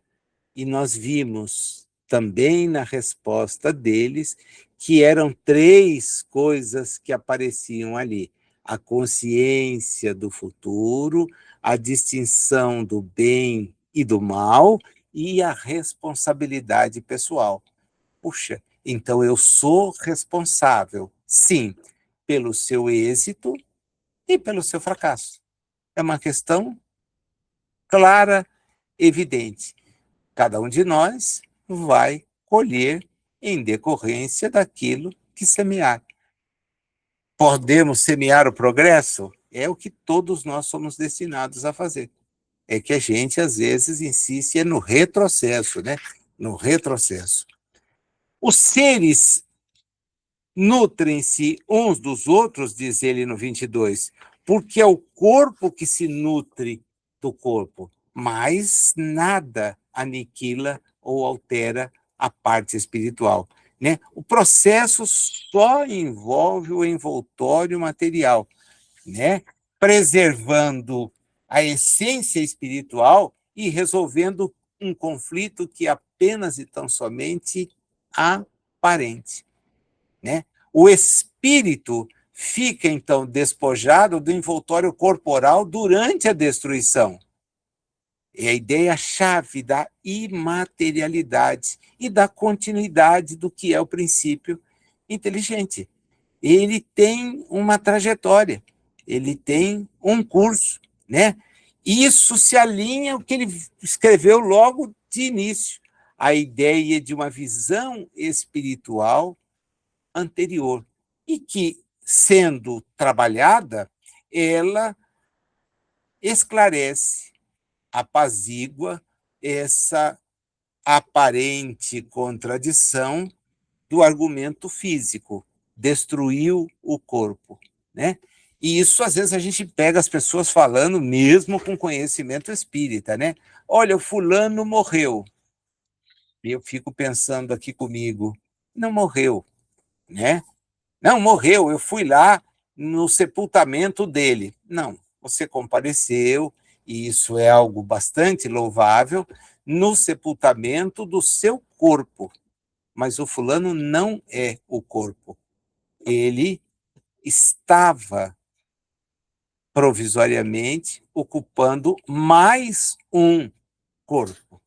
E nós vimos também na resposta deles que eram três coisas que apareciam ali: a consciência do futuro, a distinção do bem e do mal e a responsabilidade pessoal. Puxa, então eu sou responsável, sim, pelo seu êxito e pelo seu fracasso. É uma questão clara, evidente. Cada um de nós vai colher em decorrência daquilo que semear. Podemos semear o progresso? É o que todos nós somos destinados a fazer. É que a gente, às vezes, insiste no retrocesso, né? No retrocesso. Os seres nutrem-se uns dos outros, diz ele no 22, porque é o corpo que se nutre do corpo, mas nada aniquila ou altera a parte espiritual, né? O processo só envolve o envoltório material, né? Preservando a essência espiritual e resolvendo um conflito que apenas e tão somente aparente, né? O espírito fica, então, despojado do envoltório corporal durante a destruição. É a ideia-chave da imaterialidade e da continuidade do que é o princípio inteligente. Ele tem uma trajetória, ele tem um curso, né? Isso se alinha ao que ele escreveu logo de início, a ideia de uma visão espiritual anterior, e que sendo trabalhada, ela esclarece, apazigua essa aparente contradição do argumento físico, destruiu o corpo, né? E isso, às vezes, a gente pega as pessoas falando mesmo com conhecimento espírita, né? Olha, o fulano morreu. E eu fico pensando aqui comigo, não morreu, né? Não, morreu, eu fui lá no sepultamento dele. Não, você compareceu, e isso é algo bastante louvável, no sepultamento do seu corpo. Mas o fulano não é o corpo. Ele estava provisoriamente ocupando mais um corpo.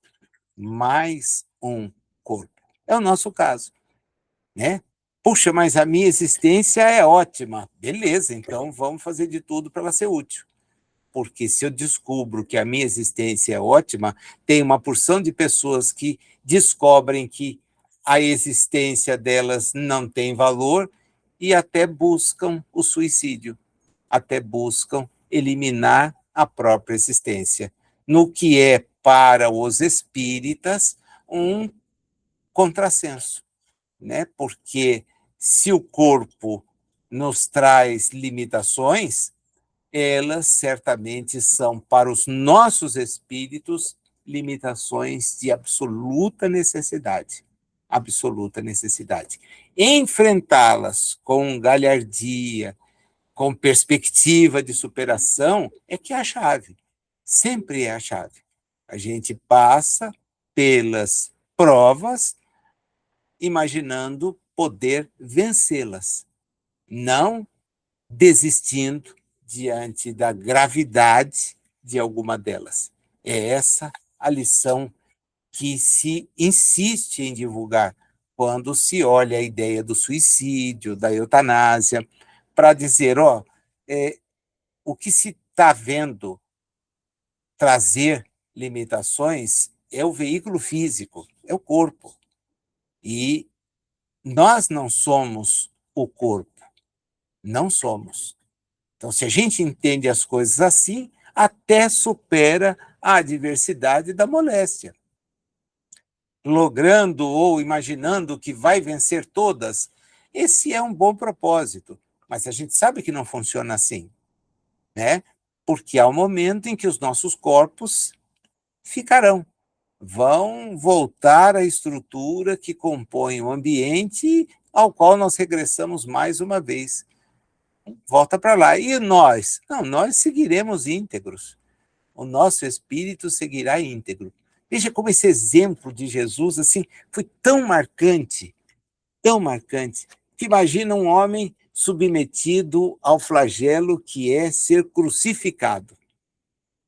Mais um corpo. É o nosso caso, né? Puxa, mas a minha existência é ótima. Beleza, então vamos fazer de tudo para ela ser útil. Porque se eu descubro que a minha existência é ótima, tem uma porção de pessoas que descobrem que a existência delas não tem valor e até buscam o suicídio, até buscam eliminar a própria existência, no que é, para os espíritas, um contrassenso, né? Porque se o corpo nos traz limitações, elas certamente são para os nossos espíritos limitações de absoluta necessidade. Absoluta necessidade. Enfrentá-las com galhardia, com perspectiva de superação, é que é a chave. Sempre é a chave. A gente passa pelas provas imaginando poder vencê-las, não desistindo diante da gravidade de alguma delas. É essa a lição que se insiste em divulgar quando se olha a ideia do suicídio, da eutanásia, para dizer, o que se está vendo trazer limitações é o veículo físico, é o corpo. E nós não somos o corpo, não somos. Então, se a gente entende as coisas assim, até supera a adversidade da moléstia. Logrando ou imaginando que vai vencer todas, esse é um bom propósito, mas a gente sabe que não funciona assim, né? Porque há um momento em que os nossos corpos ficarão, vão voltar à estrutura que compõe o ambiente ao qual nós regressamos mais uma vez. Volta para lá. E nós? Não, nós seguiremos íntegros. O nosso espírito seguirá íntegro. Veja como esse exemplo de Jesus assim foi tão marcante, que imagina um homem submetido ao flagelo que é ser crucificado.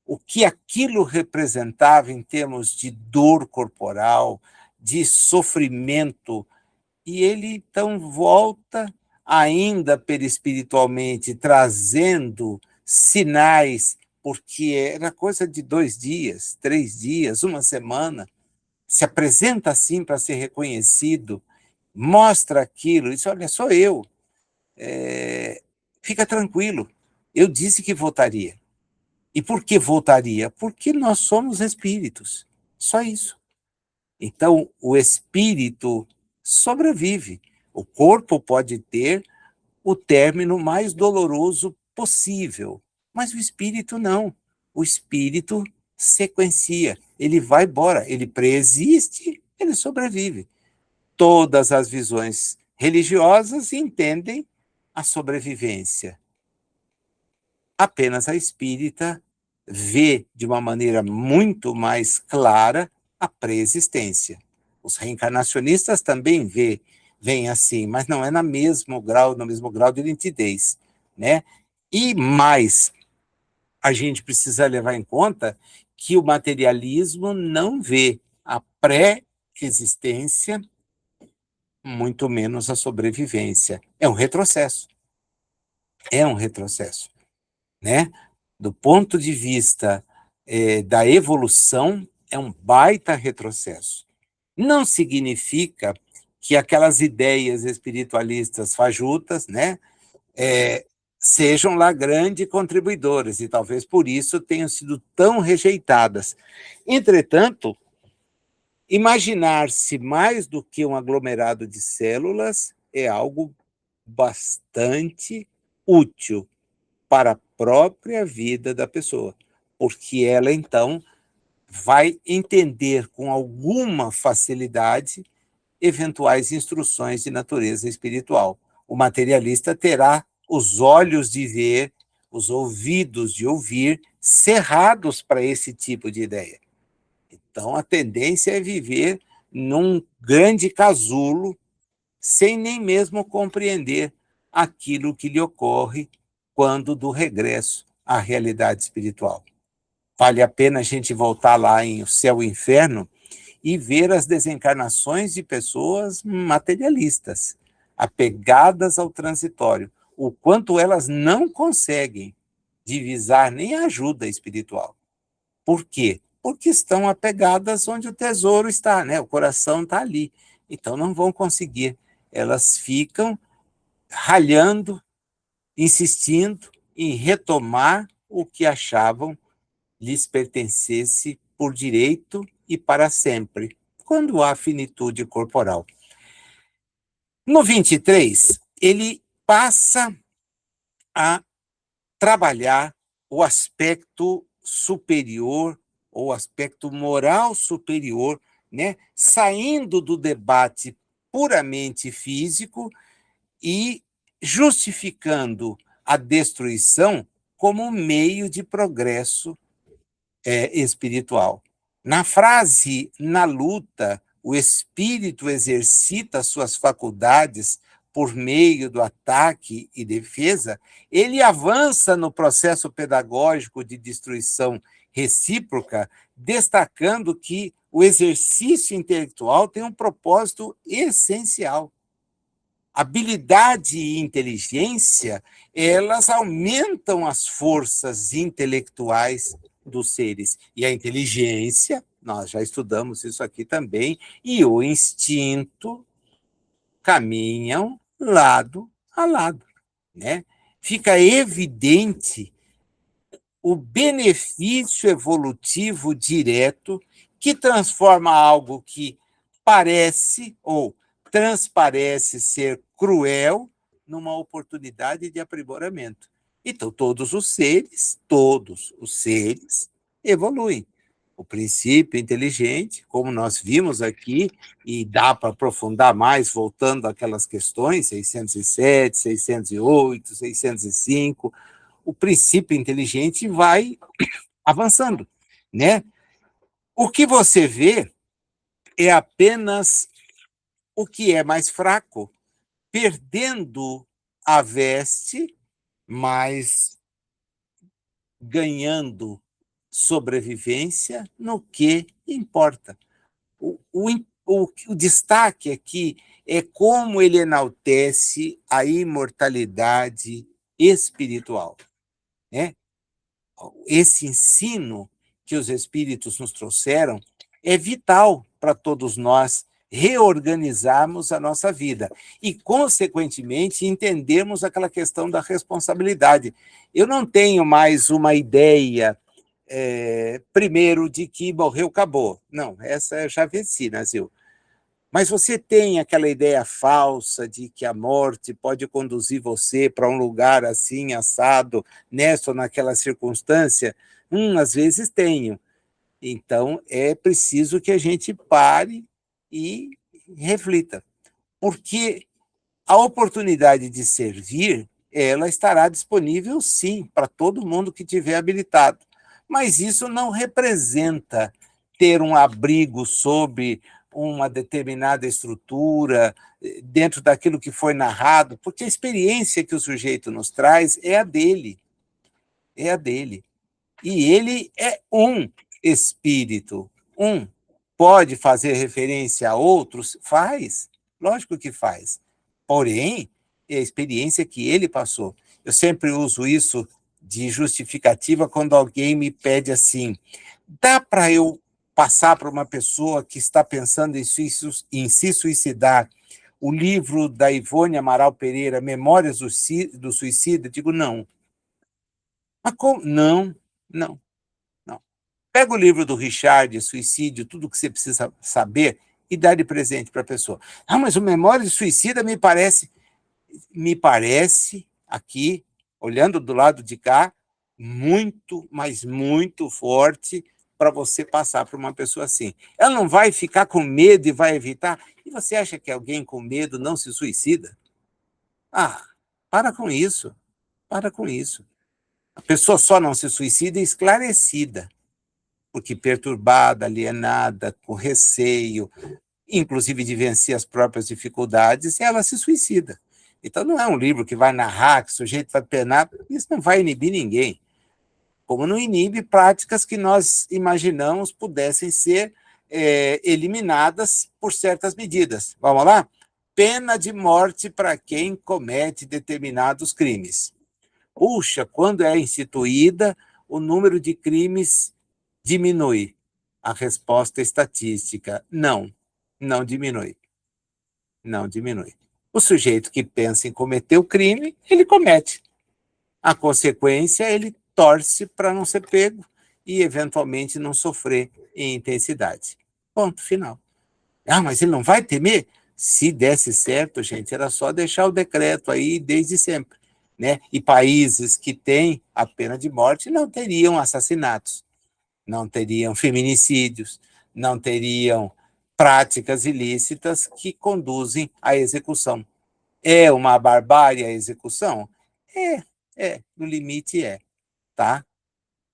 O que aquilo representava em termos de dor corporal, de sofrimento, e ele então volta ainda perispiritualmente, trazendo sinais, porque era coisa de 2 dias, 3 dias, uma semana, se apresenta assim para ser reconhecido, mostra aquilo, diz, olha, sou eu, fica tranquilo, eu disse que voltaria. E por que voltaria? Porque nós somos espíritos, só isso. Então, o espírito sobrevive. O corpo pode ter o término mais doloroso possível, mas o espírito não. O espírito sequencia, ele vai embora, ele preexiste, ele sobrevive. Todas as visões religiosas entendem a sobrevivência. Apenas a espírita vê de uma maneira muito mais clara a preexistência. Os reencarnacionistas também veem assim, mas não é no mesmo grau de nitidez, né? E mais, a gente precisa levar em conta que o materialismo não vê a pré-existência, muito menos a sobrevivência. É um retrocesso. É um retrocesso, né? Do ponto de vista da evolução, é um baita retrocesso. Não significa que aquelas ideias espiritualistas fajutas, né, sejam lá grandes contribuidoras, e talvez por isso tenham sido tão rejeitadas. Entretanto, imaginar-se mais do que um aglomerado de células é algo bastante útil para a própria vida da pessoa, porque ela, então, vai entender com alguma facilidade eventuais instruções de natureza espiritual. O materialista terá os olhos de ver, os ouvidos de ouvir, cerrados para esse tipo de ideia. Então, a tendência é viver num grande casulo, sem nem mesmo compreender aquilo que lhe ocorre quando do regresso à realidade espiritual. Vale a pena a gente voltar lá em O Céu e o Inferno e ver as desencarnações de pessoas materialistas, apegadas ao transitório, o quanto elas não conseguem divisar nem a ajuda espiritual. Por quê? Porque estão apegadas onde o tesouro está, né? O coração está ali. Então não vão conseguir. Elas ficam ralhando, insistindo em retomar o que achavam lhes pertencesse por direito e para sempre, quando há finitude corporal. No 23, ele passa a trabalhar o aspecto superior, ou aspecto moral superior, né? Saindo do debate puramente físico e justificando a destruição como meio de progresso espiritual. Na frase, na luta, o espírito exercita suas faculdades por meio do ataque e defesa, ele avança no processo pedagógico de destruição recíproca, destacando que o exercício intelectual tem um propósito essencial. Habilidade e inteligência, elas aumentam as forças intelectuais dos seres. E a inteligência, nós já estudamos isso aqui também, e o instinto caminham lado a lado, né? Fica evidente o benefício evolutivo direto que transforma algo que parece ou transparece ser cruel numa oportunidade de aprimoramento. Então, todos os seres evoluem. O princípio inteligente, como nós vimos aqui, e dá para aprofundar mais, voltando àquelas questões, 607, 608, 605, o princípio inteligente vai avançando, né? O que você vê é apenas o que é mais fraco, perdendo a veste, mas ganhando sobrevivência no que importa. O destaque aqui é como ele enaltece a imortalidade espiritual, né? Esse ensino que os espíritos nos trouxeram é vital para todos nós reorganizarmos a nossa vida e, consequentemente, entendermos aquela questão da responsabilidade. Eu não tenho mais uma ideia, primeiro, de que morreu, acabou. Não, essa eu já venci, Nazil. Mas você tem aquela ideia falsa de que a morte pode conduzir você para um lugar assim, assado, nessa ou naquela circunstância? Às vezes tenho. Então, é preciso que a gente pare e reflita. Porque a oportunidade de servir, ela estará disponível, sim, para todo mundo que tiver habilitado. Mas isso não representa ter um abrigo sobre uma determinada estrutura, dentro daquilo que foi narrado, porque a experiência que o sujeito nos traz é a dele. É a dele. E ele é um espírito, um. Pode fazer referência a outros? Faz, lógico que faz. Porém, é a experiência que ele passou. Eu sempre uso isso de justificativa quando alguém me pede assim: dá para eu passar para uma pessoa que está pensando em se suicidar o livro da Ivone Amaral Pereira, Memórias do Suicida? Digo, não. Mas como? Não, não, não. Pega o livro do Richard, Suicídio, tudo que você precisa saber, e dá de presente para a pessoa. Ah, mas o Memórias do Suicida me parece, aqui, olhando do lado de cá, muito, mas muito forte para você passar para uma pessoa assim. Ela não vai ficar com medo e vai evitar? E você acha que alguém com medo não se suicida? Ah, para com isso, para com isso. A pessoa só não se suicida esclarecida, porque perturbada, alienada, com receio, inclusive de vencer as próprias dificuldades, ela se suicida. Então, não é um livro que vai narrar, que o sujeito vai penar, isso não vai inibir ninguém, como não inibe práticas que nós imaginamos pudessem ser eliminadas por certas medidas. Vamos lá? Pena de morte para quem comete determinados crimes. Puxa, quando é instituída, o número de crimes diminui. A resposta estatística, não, não diminui. Não diminui. O sujeito que pensa em cometer o crime, ele comete. A consequência, ele torce para não ser pego e, eventualmente, não sofrer em intensidade. Ponto final. Ah, mas ele não vai temer? Se desse certo, gente, era só deixar o decreto aí desde sempre. Né? E países que têm a pena de morte não teriam assassinatos, não teriam feminicídios, não teriam práticas ilícitas que conduzem à execução. É uma barbárie a execução? No limite tá?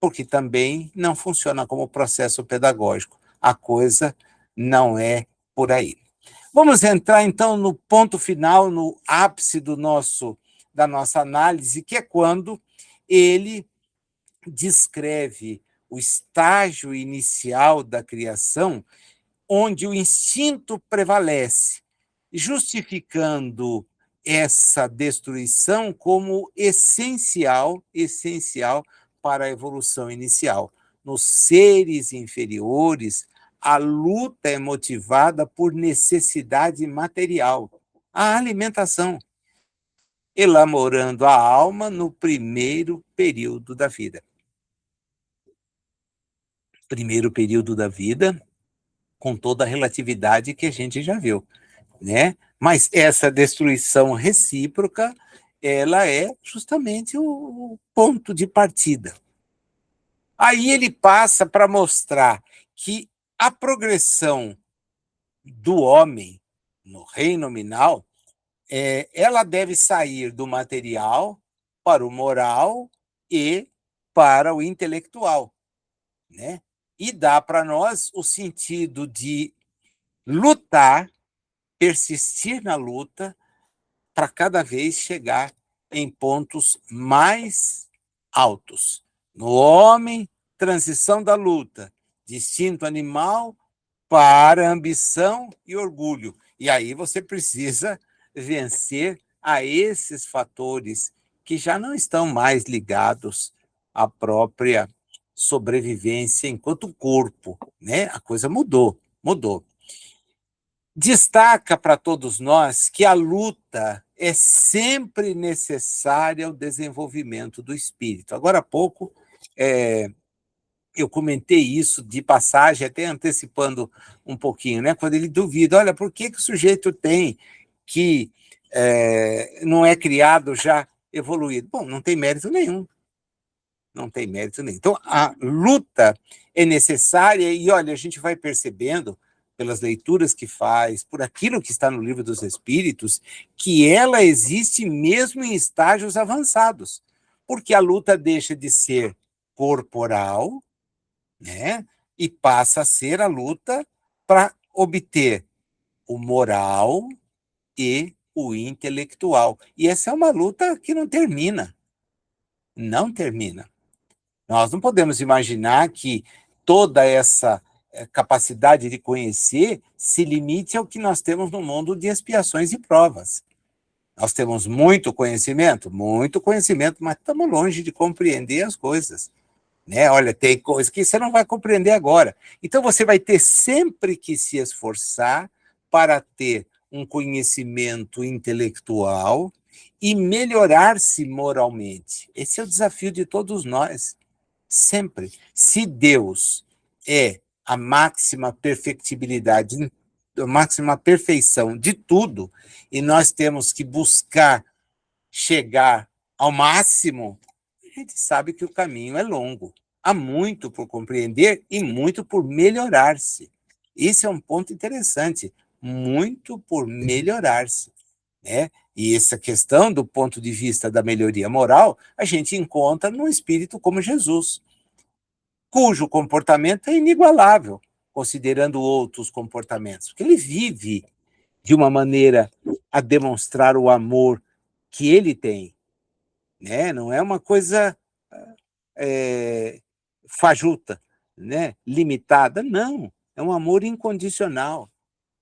Porque também não funciona como processo pedagógico. A coisa não é por aí. Vamos entrar, então, no ponto final, no ápice da nossa análise, que é quando ele descreve o estágio inicial da criação, onde o instinto prevalece, justificando essa destruição como essencial para a evolução inicial. Nos seres inferiores, a luta é motivada por necessidade material, a alimentação, elaborando a alma no primeiro período da vida. Primeiro período da vida, com toda a relatividade que a gente já viu, né? Mas essa destruição recíproca, ela é justamente o ponto de partida. Aí ele passa para mostrar que a progressão do homem no reino nominal, ela deve sair do material para o moral e para o intelectual, né? E dá para nós o sentido de lutar, persistir na luta, para cada vez chegar em pontos mais altos. No homem, transição da luta, de instinto animal para ambição e orgulho. E aí você precisa vencer a esses fatores que já não estão mais ligados à própria sobrevivência enquanto corpo, né? A coisa mudou, mudou. Destaca para todos nós que a luta é sempre necessária ao desenvolvimento do espírito. Agora há pouco, eu comentei isso de passagem, até antecipando um pouquinho, né? Quando ele duvida, olha, por que o sujeito tem que não é criado já evoluído? Bom, não tem mérito nenhum. Não tem mérito nenhum. Então, a luta é necessária e, olha, a gente vai percebendo, pelas leituras que faz, por aquilo que está no Livro dos Espíritos, que ela existe mesmo em estágios avançados, porque a luta deixa de ser corporal, né, e passa a ser a luta para obter o moral e o intelectual. E essa é uma luta que não termina. Não termina. Nós não podemos imaginar que toda essa capacidade de conhecer se limite ao que nós temos no mundo de expiações e provas. Nós temos muito conhecimento, mas estamos longe de compreender as coisas. Né? Olha, tem coisas que você não vai compreender agora. Então, você vai ter sempre que se esforçar para ter um conhecimento intelectual e melhorar-se moralmente. Esse é o desafio de todos nós, sempre. Se Deus é a máxima perfectibilidade, a máxima perfeição de tudo, e nós temos que buscar chegar ao máximo, a gente sabe que o caminho é longo. Há muito por compreender e muito por melhorar-se. Esse é um ponto interessante, muito por melhorar-se, né? E essa questão, do ponto de vista da melhoria moral, a gente encontra num espírito como Jesus, cujo comportamento é inigualável, considerando outros comportamentos, porque ele vive de uma maneira a demonstrar o amor que ele tem, né? Não é uma coisa fajuta, né? Limitada, não. É um amor incondicional,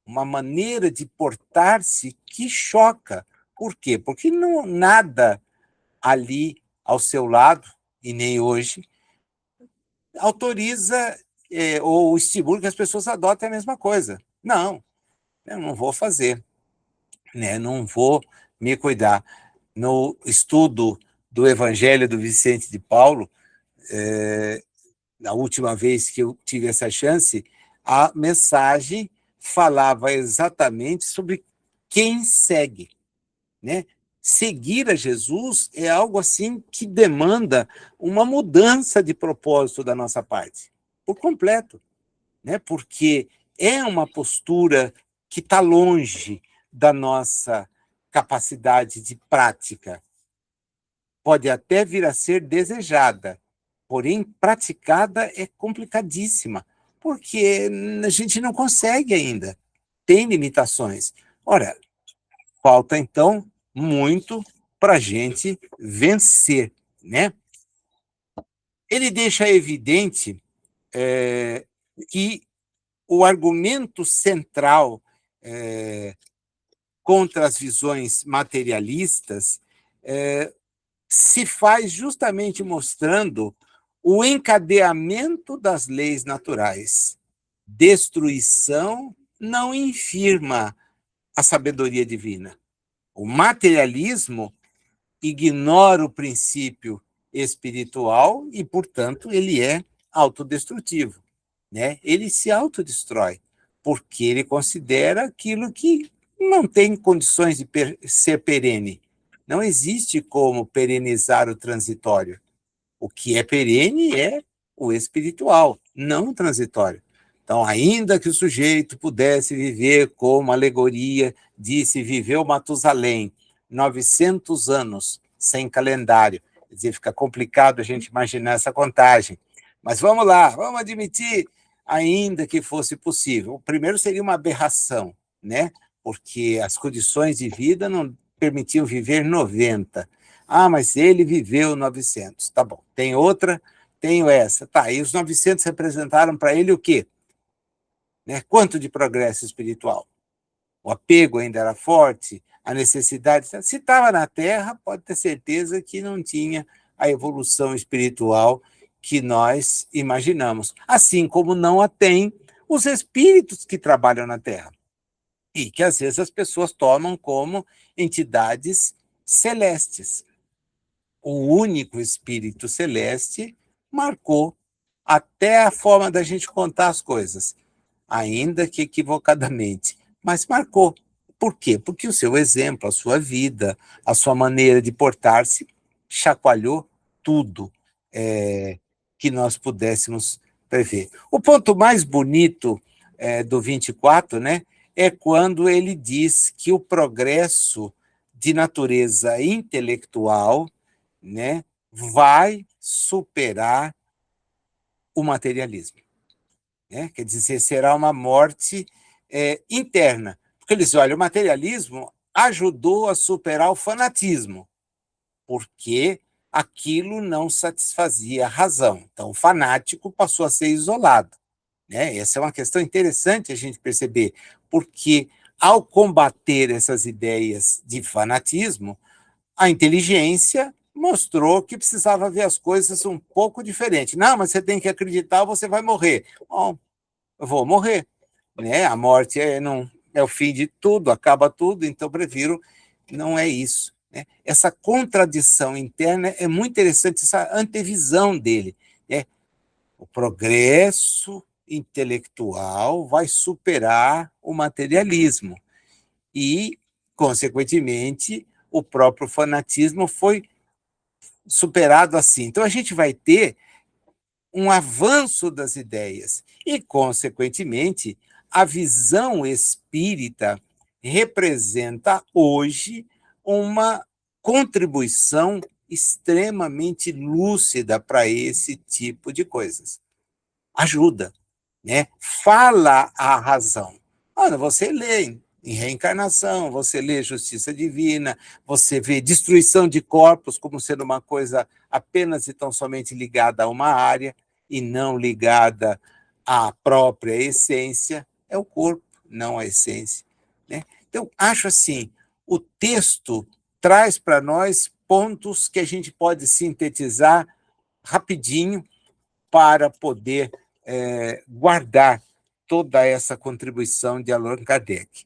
uma maneira de portar-se que choca. Por quê? Porque não, nada ali ao seu lado, e nem hoje, autoriza ou estimula que as pessoas adotem a mesma coisa. Não, eu não vou fazer, né? Não vou me cuidar. No estudo do Evangelho do Vicente de Paulo, na última vez que eu tive essa chance, a mensagem falava exatamente sobre quem segue, né? Seguir a Jesus é algo assim que demanda uma mudança de propósito da nossa parte, por completo, né? Porque é uma postura que está longe da nossa capacidade de prática. Pode até vir a ser desejada, porém praticada é complicadíssima, porque a gente não consegue ainda, tem limitações. Ora, falta então muito para a gente vencer, né? Ele deixa evidente que o argumento central contra as visões materialistas se faz justamente mostrando o encadeamento das leis naturais. Destruição não infirma a sabedoria divina. O materialismo ignora o princípio espiritual e, portanto, ele é autodestrutivo, né? Ele se autodestrói, porque ele considera aquilo que não tem condições de ser perene. Não existe como perenizar o transitório. O que é perene é o espiritual, não o transitório. Então, ainda que o sujeito pudesse viver como alegoria, disse, viveu Matusalém, 900 anos sem calendário. Quer dizer, fica complicado a gente imaginar essa contagem. Mas vamos lá, vamos admitir, ainda que fosse possível. O primeiro seria uma aberração, né? Porque as condições de vida não permitiam viver 90. Ah, mas ele viveu 900. Tá bom. Tem outra? Tenho essa. Tá, e os 900 representaram para ele o quê? Né? Quanto de progresso espiritual? O apego ainda era forte, a necessidade... Se estava na Terra, pode ter certeza que não tinha a evolução espiritual que nós imaginamos. Assim como não a tem os espíritos que trabalham na Terra. E que, às vezes, as pessoas tomam como entidades celestes. O único espírito celeste marcou até a forma da gente contar as coisas, ainda que equivocadamente, mas marcou. Por quê? Porque o seu exemplo, a sua vida, a sua maneira de portar-se chacoalhou tudo que nós pudéssemos prever. O ponto mais bonito do 24, né, é quando ele diz que o progresso de natureza intelectual, né, vai superar o materialismo. Né? Quer dizer, será uma morte interna. Porque eles olham, o materialismo ajudou a superar o fanatismo, porque aquilo não satisfazia a razão. Então, o fanático passou a ser isolado. Né? Essa é uma questão interessante a gente perceber, porque ao combater essas ideias de fanatismo, a inteligência mostrou que precisava ver as coisas um pouco diferente. Não, mas você tem que acreditar, você vai morrer. Bom, eu vou morrer. Né? A morte é o fim de tudo, acaba tudo, então prefiro, não é isso. Né? Essa contradição interna é muito interessante, essa antevisão dele. Né? O progresso intelectual vai superar o materialismo e, consequentemente, o próprio fanatismo foi superado assim. Então, a gente vai ter um avanço das ideias e, consequentemente, a visão espírita representa hoje uma contribuição extremamente lúcida para esse tipo de coisas. Ajuda, né? Fala a razão. Olha, você lê em reencarnação, você lê justiça divina, você vê destruição de corpos como sendo uma coisa apenas e tão somente ligada a uma área e não ligada à própria essência. É o corpo, não a essência. Né? Então, acho assim, o texto traz para nós pontos que a gente pode sintetizar rapidinho para poder guardar toda essa contribuição de Allan Kardec.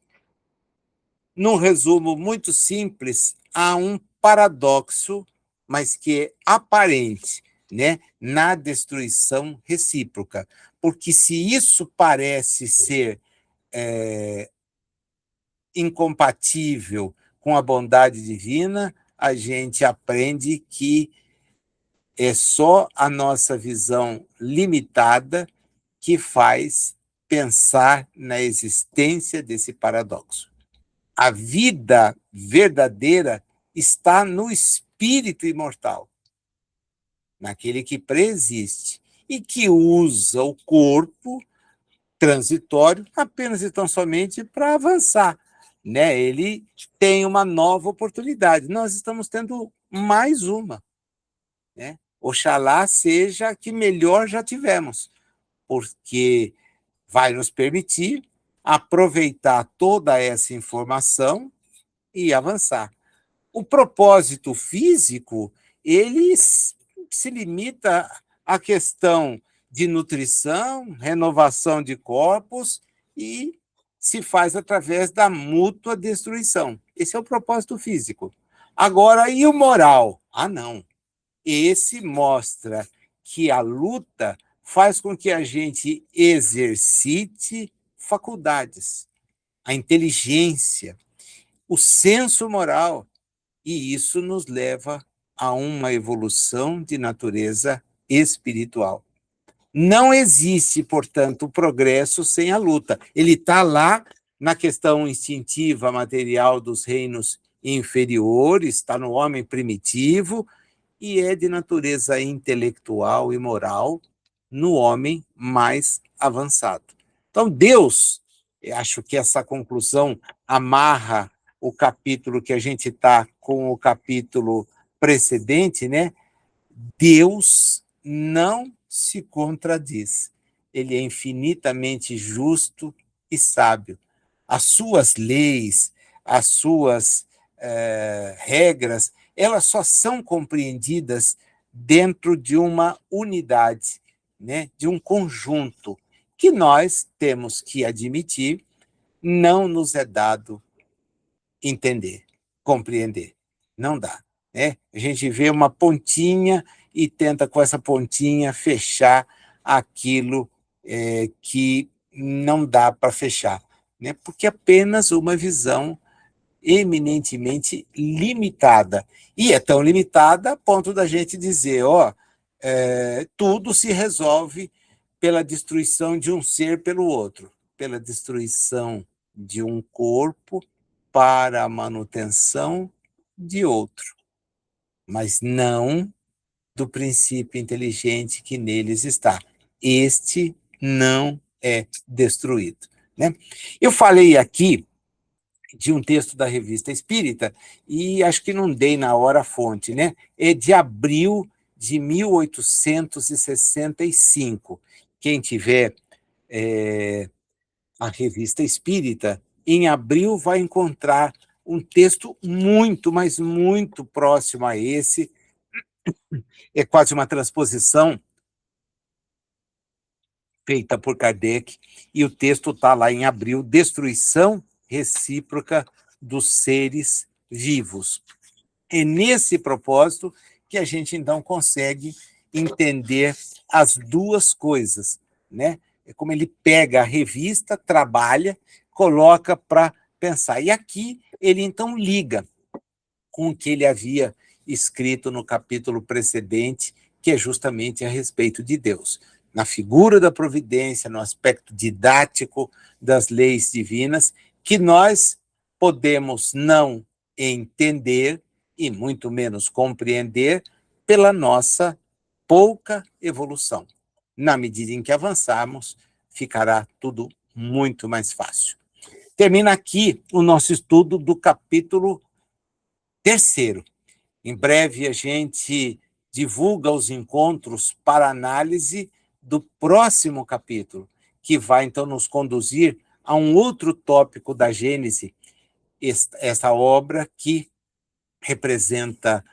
Num resumo muito simples, há um paradoxo, mas que é aparente, né, na destruição recíproca. Porque se isso parece ser incompatível com a bondade divina, a gente aprende que é só a nossa visão limitada que faz pensar na existência desse paradoxo. A vida verdadeira está no espírito imortal, naquele que preexiste e que usa o corpo transitório apenas e tão somente para avançar. Né? Ele tem uma nova oportunidade. Nós estamos tendo mais uma. Né? Oxalá seja que melhor já tivemos, porque vai nos permitir aproveitar toda essa informação e avançar. O propósito físico, ele se limita à questão de nutrição, renovação de corpos e se faz através da mútua destruição. Esse é o propósito físico. Agora, e o moral? Ah, não. Esse mostra que a luta faz com que a gente exercite faculdades, a inteligência, o senso moral, e isso nos leva a uma evolução de natureza espiritual. Não existe, portanto, o progresso sem a luta. Ele está lá na questão instintiva material dos reinos inferiores, está no homem primitivo, e é de natureza intelectual e moral no homem mais avançado. Então, Deus, eu acho que essa conclusão amarra o capítulo que a gente está com o capítulo precedente, né? Deus não se contradiz. Ele é infinitamente justo e sábio. As suas leis, as suas regras, elas só são compreendidas dentro de uma unidade, né, de um conjunto, que nós temos que admitir, não nos é dado entender, compreender. Não dá. Né? A gente vê uma pontinha e tenta, com essa pontinha, fechar aquilo que não dá para fechar. Né? Porque é apenas uma visão eminentemente limitada. E é tão limitada a ponto da gente dizer, tudo se resolve pela destruição de um ser pelo outro, pela destruição de um corpo para a manutenção de outro, mas não do princípio inteligente que neles está. Este não é destruído. Né? Eu falei aqui de um texto da Revista Espírita, e acho que não dei na hora a fonte, né? É de abril de 1865. Quem tiver a Revista Espírita, em abril vai encontrar um texto muito, mas muito próximo a esse, é quase uma transposição feita por Kardec, e o texto está lá em abril, Destruição recíproca dos seres vivos. É nesse propósito que a gente, então, consegue entender as duas coisas, né? É como ele pega a revista, trabalha, coloca para pensar. E aqui ele, então, liga com o que ele havia escrito no capítulo precedente, que é justamente a respeito de Deus. Na figura da providência, no aspecto didático das leis divinas, que nós podemos não entender e muito menos compreender pela nossa pouca evolução. Na medida em que avançarmos, ficará tudo muito mais fácil. Termina aqui o nosso estudo do capítulo 3º. Em breve a gente divulga os encontros para análise do próximo capítulo, que vai então nos conduzir a um outro tópico da Gênese, essa obra que representa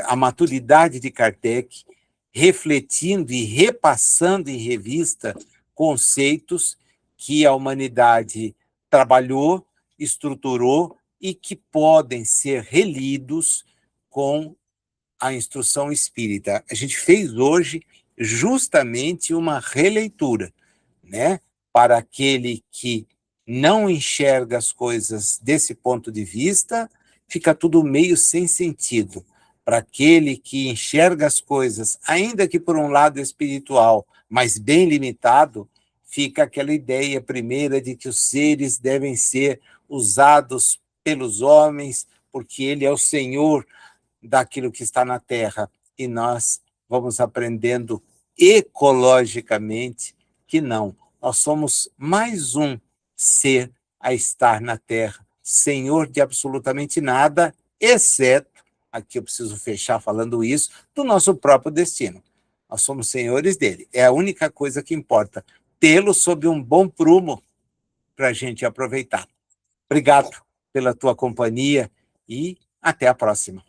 a maturidade de Kardec, refletindo e repassando em revista conceitos que a humanidade trabalhou, estruturou e que podem ser relidos com a instrução espírita. A gente fez hoje justamente uma releitura, né? Para aquele que não enxerga as coisas desse ponto de vista, fica tudo meio sem sentido. Para aquele que enxerga as coisas, ainda que por um lado espiritual, mas bem limitado, fica aquela ideia primeira de que os seres devem ser usados pelos homens, porque ele é o Senhor daquilo que está na Terra. E nós vamos aprendendo ecologicamente que não. Nós somos mais um ser a estar na Terra, senhor de absolutamente nada, exceto, aqui eu preciso fechar falando isso, do nosso próprio destino. Nós somos senhores dele. É a única coisa que importa, tê-lo sob um bom prumo para a gente aproveitar. Obrigado pela tua companhia e até a próxima.